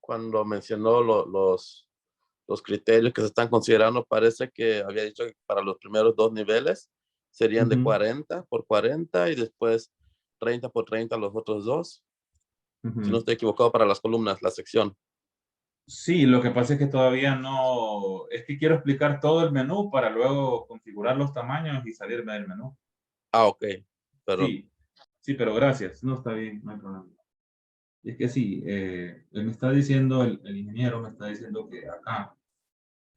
cuando mencionó los criterios que se están considerando, parece que había dicho que para los primeros 2 niveles serían de 40 por 40 y después 30 por 30 los otros 2. Si no estoy equivocado, para las columnas, la sección. Sí, lo que pasa es que todavía no... Es que quiero explicar todo el menú para luego configurar los tamaños y salirme del menú. Ah, ok. Pero, Sí, pero gracias. No, está bien, no hay problema. Es que sí, él me está diciendo, el ingeniero me está diciendo que acá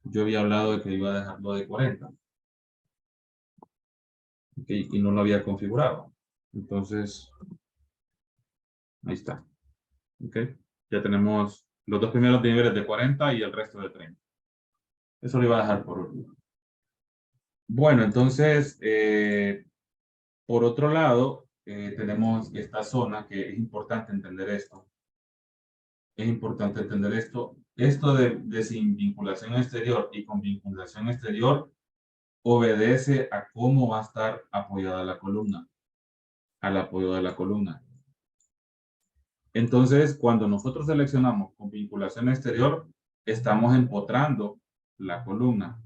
yo había hablado de que iba a dejarlo de 40. ¿Okay? Y no lo había configurado. Entonces, ahí está. ¿Okay? Ya tenemos los 2 primeros niveles de 40 y el resto de 30. Eso lo iba a dejar por último. Bueno, entonces, por otro lado, tenemos esta zona que es importante entender esto. Es importante entender esto. Esto de sin vinculación exterior y con vinculación exterior obedece a cómo va a estar apoyada la columna, al apoyo de la columna. Entonces, cuando nosotros seleccionamos con vinculación exterior, estamos empotrando la columna.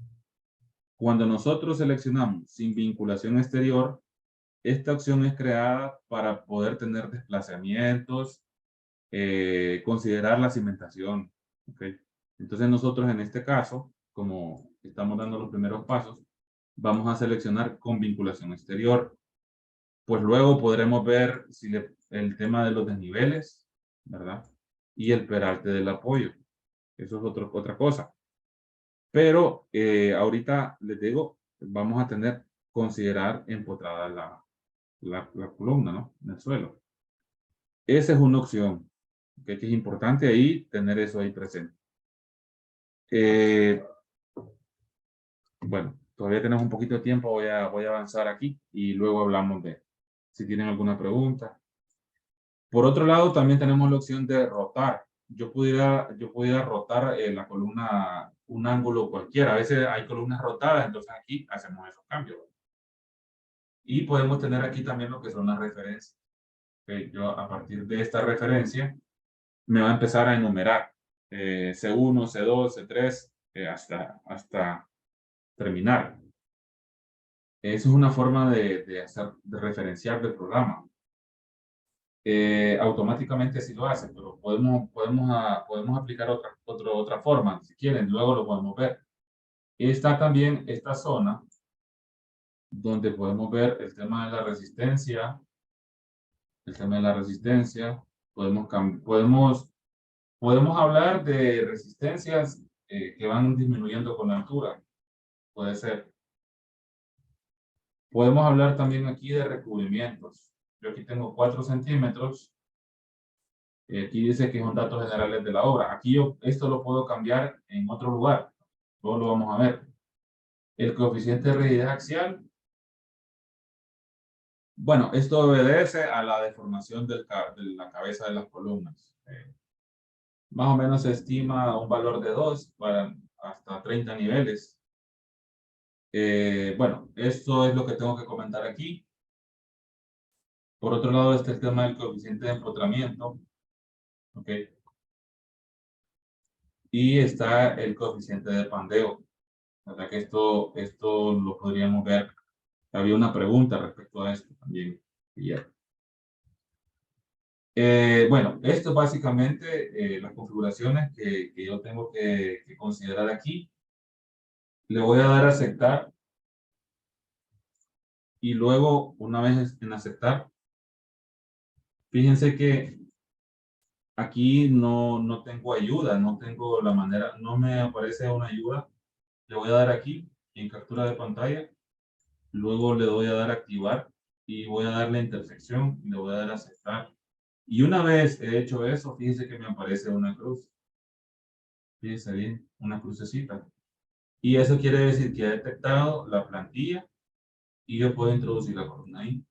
Cuando nosotros seleccionamos sin vinculación exterior, esta opción es creada para poder tener desplazamientos, considerar la cimentación. ¿Okay? Entonces nosotros en este caso, como estamos dando los primeros pasos, vamos a seleccionar con vinculación exterior. Pues luego podremos ver si el tema de los desniveles, ¿verdad? Y el peralte del apoyo. Eso es otra cosa. Pero ahorita les digo, vamos a considerar empotrada la columna, ¿no? En el suelo. Esa es una opción, que es importante ahí tener eso ahí presente. Bueno, todavía tenemos un poquito de tiempo, voy a avanzar aquí y luego hablamos de si tienen alguna pregunta. Por otro lado, también tenemos la opción de rotar. Yo pudiera rotar la columna un ángulo cualquiera. A veces hay columnas rotadas, entonces aquí hacemos esos cambios. Y podemos tener aquí también lo que son las referencias. Okay, yo a partir de esta referencia me va a empezar a enumerar C1, C2, C3 hasta terminar. Eso es una forma de referenciar del programa. Automáticamente sí lo hace, pero podemos aplicar otra forma, si quieren, luego lo podemos ver. Está también esta zona donde podemos ver el tema de la resistencia, podemos hablar de resistencias que van disminuyendo con la altura, puede ser. Podemos hablar también aquí de recubrimientos. Yo aquí tengo 4 centímetros. Aquí dice que son datos generales de la obra. Aquí esto lo puedo cambiar en otro lugar. Luego lo vamos a ver. El coeficiente de rigidez axial. Bueno, esto obedece a la deformación de la cabeza de las columnas. Más o menos se estima un valor de 2 para hasta 30 niveles. Bueno, esto es lo que tengo que comentar aquí. Por otro lado está el tema del coeficiente de empotramiento. ¿Ok? Y está el coeficiente de pandeo. ¿Verdad que esto lo podríamos ver? Había una pregunta respecto a esto también. Bueno, esto es básicamente las configuraciones que yo tengo que considerar aquí. Le voy a dar a aceptar. Y luego, una vez en aceptar, fíjense que aquí no tengo ayuda, no tengo la manera, no me aparece una ayuda. Le voy a dar aquí en captura de pantalla. Luego le voy a dar a activar y voy a darle intersección y le voy a dar a aceptar. Y una vez he hecho eso, fíjense que me aparece una cruz. Fíjense bien, una crucecita. Y eso quiere decir que ha detectado la plantilla y yo puedo introducir la columna ahí.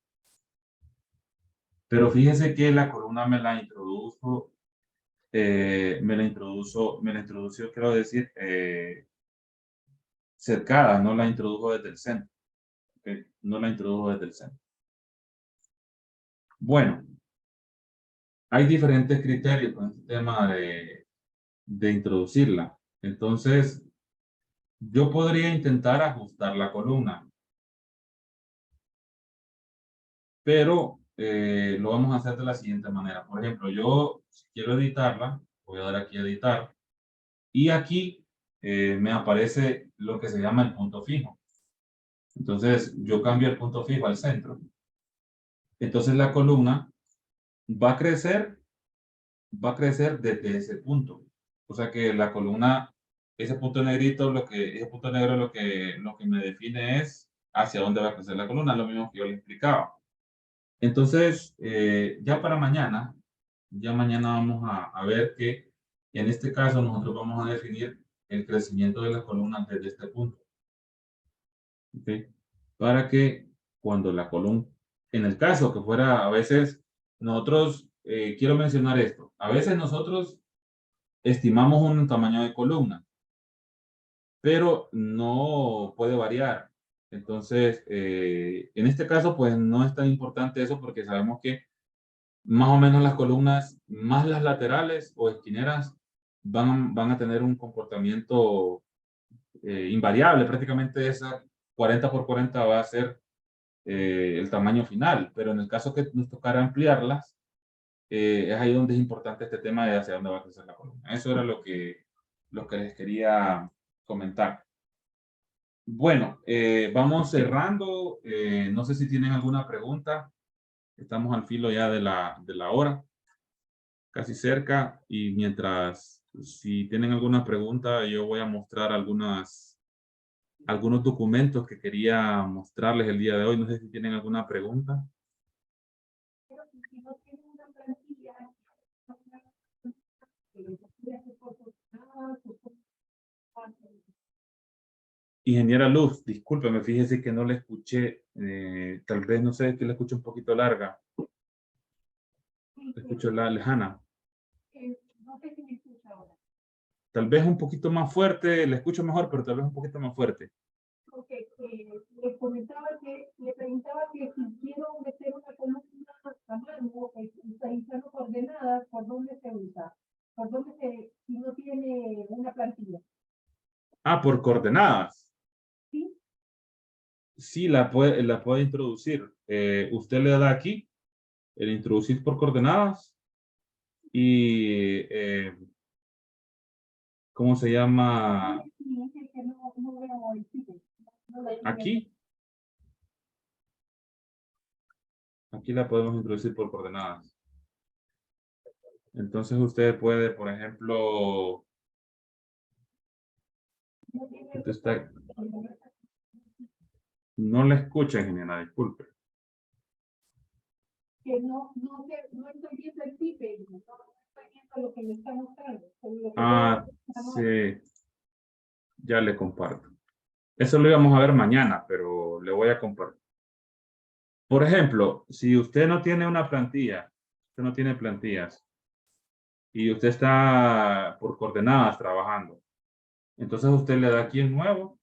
Pero fíjense que la columna me la introdujo, quiero decir, cercada, no la introdujo desde el centro. ¿Okay? No la introdujo desde el centro. Bueno, hay diferentes criterios con este tema de introducirla. Entonces, yo podría intentar ajustar la columna. Pero lo vamos a hacer de la siguiente manera. Por ejemplo, yo si quiero editarla, voy a dar aquí a editar. Y aquí me aparece lo que se llama el punto fijo. Entonces, yo cambio el punto fijo al centro. Entonces, la columna va a crecer desde ese punto. O sea que la columna, ese punto negrito, ese punto negro lo que me define es hacia dónde va a crecer la columna, lo mismo que yo le explicaba. Entonces, ya mañana vamos a ver que en este caso nosotros vamos a definir el crecimiento de las columnas desde este punto. ¿Okay? Para que cuando la columna, en el caso que fuera, a veces nosotros, quiero mencionar esto, a veces nosotros estimamos un tamaño de columna, pero no puede variar. Entonces, en este caso, pues no es tan importante eso porque sabemos que más o menos las columnas, más las laterales o esquineras, van a tener un comportamiento invariable. Prácticamente esa 40 por 40 va a ser el tamaño final. Pero en el caso que nos tocara ampliarlas, es ahí donde es importante este tema de hacia dónde va a crecer la columna. Eso era lo que les quería comentar. Bueno, vamos cerrando. No sé si tienen alguna pregunta. Estamos al filo ya de la hora. Casi cerca, y mientras, si tienen alguna pregunta, yo voy a mostrar algunos documentos que quería mostrarles el día de hoy. No sé si tienen alguna pregunta. Pero si no tienen una plantilla, Ingeniera Luz, discúlpeme, fíjese que no le escuché, tal vez, no sé, que la escucho un poquito larga. La escucho lejana. no sé si me escucha ahora. Tal vez un poquito más fuerte, le escucho mejor, pero tal vez un poquito más fuerte. Porque le comentaba le preguntaba que si quiero meter una columna a mano, usando coordenadas, ¿por dónde se usa? ¿Por dónde si no tiene una plantilla? Ah, por coordenadas. ¿Sí? Sí, la puede introducir. Usted le da aquí, el introducir por coordenadas, y ¿cómo se llama? Sí, es que no veo el sitio. Aquí. Aquí la podemos introducir por coordenadas. Entonces usted puede, por ejemplo, no le escucha, ingeniera, disculpe. Que no estoy viendo el tipe, no estoy viendo lo que me está mostrando. Ah, sí, ya le comparto. Eso lo íbamos a ver mañana, pero le voy a compartir. Por ejemplo, si usted no tiene una plantilla, usted no tiene plantillas, y usted está por coordenadas trabajando, entonces usted le da aquí en nuevo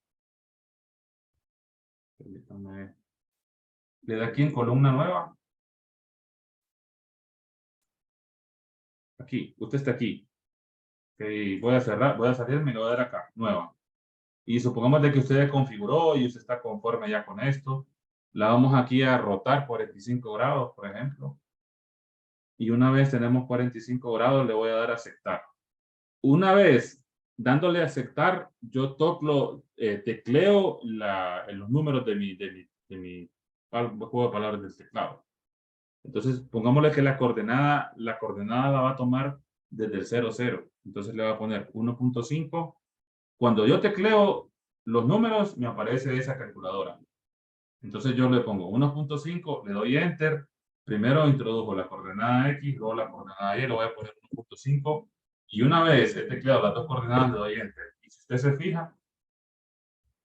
Permítame. Le da aquí en columna nueva. Aquí, usted está aquí. Okay, voy a cerrar, voy a salir, me lo voy a dar acá, nueva. Y supongamos de que usted configuró y usted está conforme ya con esto. La vamos aquí a rotar 45 grados, por ejemplo. Y una vez tenemos 45 grados, le voy a dar a aceptar. Una vez dándole a aceptar, yo tecleo los números de mi juego de palabras del teclado. Entonces, pongámosle que la coordenada la va a tomar desde el 0, 0. Entonces le va a poner 1.5. Cuando yo tecleo los números, me aparece esa calculadora. Entonces yo le pongo 1.5, le doy Enter. Primero introdujo la coordenada X, luego la coordenada Y, le voy a poner 1.5. Y una vez he tecleado las dos coordenadas, le doy Enter. Y si usted se fija,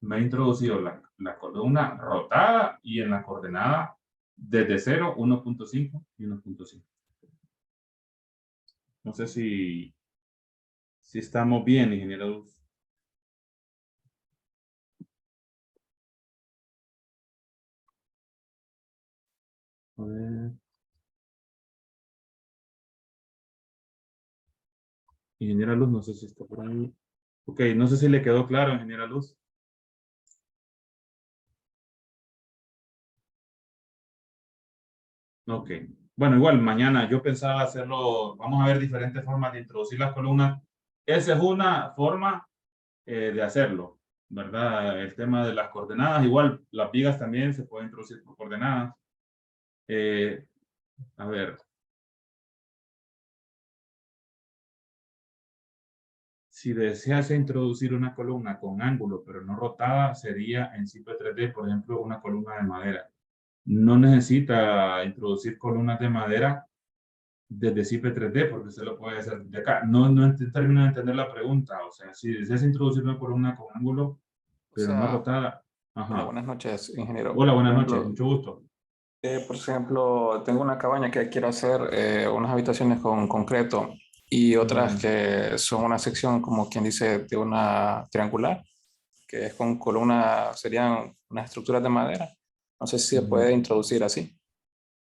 me ha introducido la columna rotada y en la coordenada desde 0, 1.5 y 1.5. No sé si estamos bien, ingeniero Luz. A ver. Ingeniera Luz, no sé si está por ahí. Ok, no sé si le quedó claro, ingeniera Luz. Ok. Bueno, igual mañana yo pensaba hacerlo, vamos a ver diferentes formas de introducir las columnas. Esa es una forma de hacerlo, ¿verdad? El tema de las coordenadas, igual las vigas también se pueden introducir por coordenadas. A ver. Si deseas introducir una columna con ángulo, pero no rotada, sería en CIP 3D, por ejemplo, una columna de madera. No necesita introducir columnas de madera desde CIP 3D, porque se lo puede hacer de acá. No termino de entender la pregunta. O sea, si deseas introducir una columna con ángulo, pero no rotada. Ajá. Hola, buenas noches, ingeniero. Hola, buenas Por ejemplo, noches. Mucho gusto. por ejemplo, tengo una cabaña que quiero hacer unas habitaciones con concreto y otras que son una sección, como quien dice, de una triangular, que es con columnas, serían unas estructuras de madera. No sé si se puede introducir así.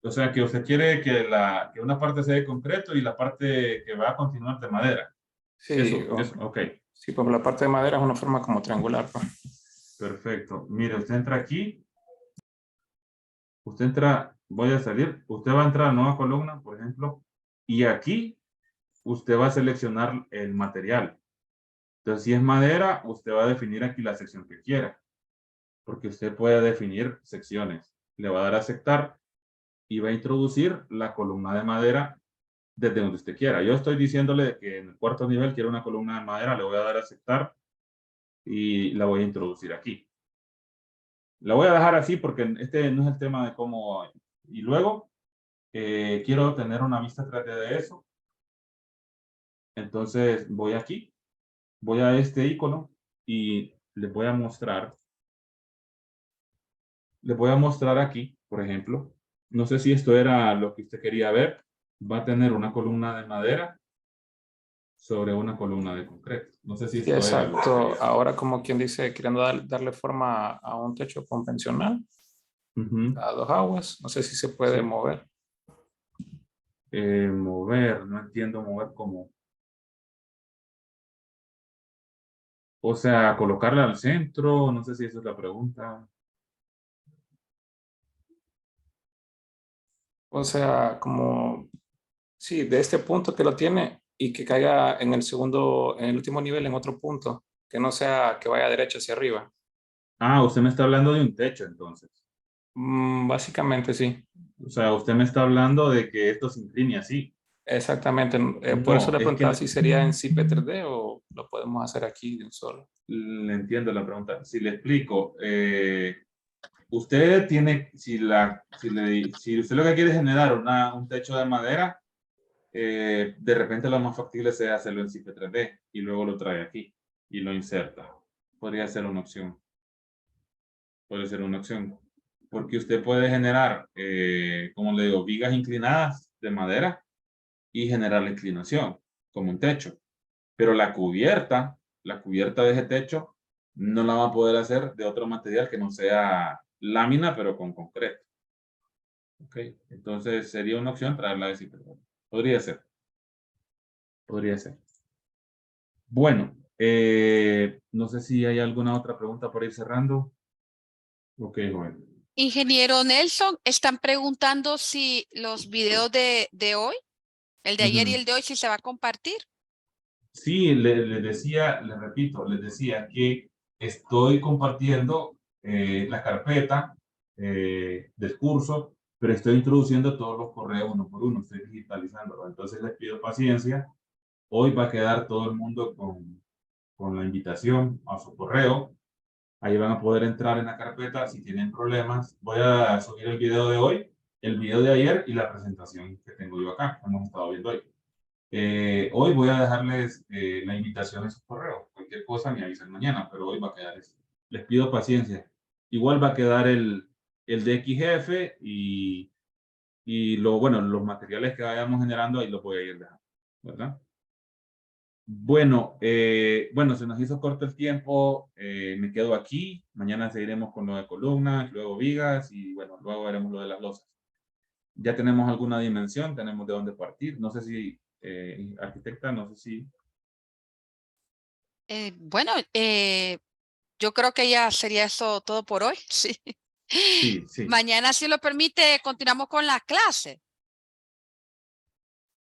O sea, que usted quiere que una parte sea de concreto y la parte que va a continuar de madera. Sí, Eso, ok. Sí, pues la parte de madera es una forma como triangular, pues. Perfecto. Mire, usted entra aquí. Usted entra, voy a salir. Usted va a entrar a nueva columna, por ejemplo. Y aquí usted va a seleccionar el material. Entonces, si es madera, usted va a definir aquí la sección que quiera. Porque usted puede definir secciones. Le va a dar a aceptar y va a introducir la columna de madera desde donde usted quiera. Yo estoy diciéndole que en el cuarto nivel quiero una columna de madera, le voy a dar a aceptar y la voy a introducir aquí. La voy a dejar así porque este no es el tema de cómo... Y luego quiero tener una vista 3D de eso. Entonces voy aquí, voy a este icono y les voy a mostrar. Les voy a mostrar aquí, por ejemplo. No sé si esto era lo que usted quería ver. Va a tener una columna de madera sobre una columna de concreto. No sé si Sí, esto era lo que exacto. quería. Ahora, como quien dice, queriendo darle forma a un techo convencional, a dos aguas, no sé si se puede mover. Mover, no entiendo mover como. O sea, colocarla al centro, no sé si esa es la pregunta. O sea, como, sí, de este punto que lo tiene y que caiga en el segundo, en el último nivel, en otro punto, que no sea que vaya derecho hacia arriba. Ah, usted me está hablando de un techo entonces. Básicamente sí. O sea, usted me está hablando de que esto se incline así. Exactamente. Por eso No, le es preguntaba que si sería en CIP 3D o lo podemos hacer aquí de un solo. le entiendo la pregunta. Si le explico, usted tiene, si usted lo que quiere es generar un techo de madera, de repente lo más factible sea hacerlo en CIP 3D y luego lo trae aquí y lo inserta. Podría ser una opción. Puede ser una opción. Porque usted puede generar, como le digo, vigas inclinadas de madera y generar la inclinación, como un techo. Pero la cubierta de ese techo, no la va a poder hacer de otro material que no sea lámina, pero con concreto. Ok, entonces sería una opción traerla de Cipergol. Podría ser. Podría ser. Bueno, no sé si hay alguna otra pregunta por ir cerrando. Ok, Joel. Ingeniero Nelson, están preguntando si los videos de hoy, el de ayer y el de hoy, si se va a compartir. Sí, les decía, les repito, les decía que estoy compartiendo la carpeta del curso, pero estoy introduciendo todos los correos uno por uno, estoy digitalizándolo. Entonces les pido paciencia. Hoy va a quedar todo el mundo con la invitación a su correo. Ahí van a poder entrar en la carpeta si tienen problemas. Voy a subir el video de hoy, el video de ayer y la presentación que tengo yo acá, que hemos estado viendo hoy. Hoy voy a dejarles la invitación en su correo. Cualquier cosa me avisan mañana, pero hoy va a quedar eso. Les pido paciencia. Igual va a quedar el de XF y bueno, los materiales que vayamos generando ahí los voy a ir dejando, ¿verdad? Bueno, bueno, se nos hizo corto el tiempo, me quedo aquí, mañana seguiremos con lo de columnas, luego vigas y bueno, luego veremos lo de las losas. Ya tenemos alguna dimensión, tenemos de dónde partir, no sé si, arquitecta, no sé si... Bueno, yo creo que ya sería eso todo por hoy. Sí. Sí, sí. Mañana, si lo permite, continuamos con la clase.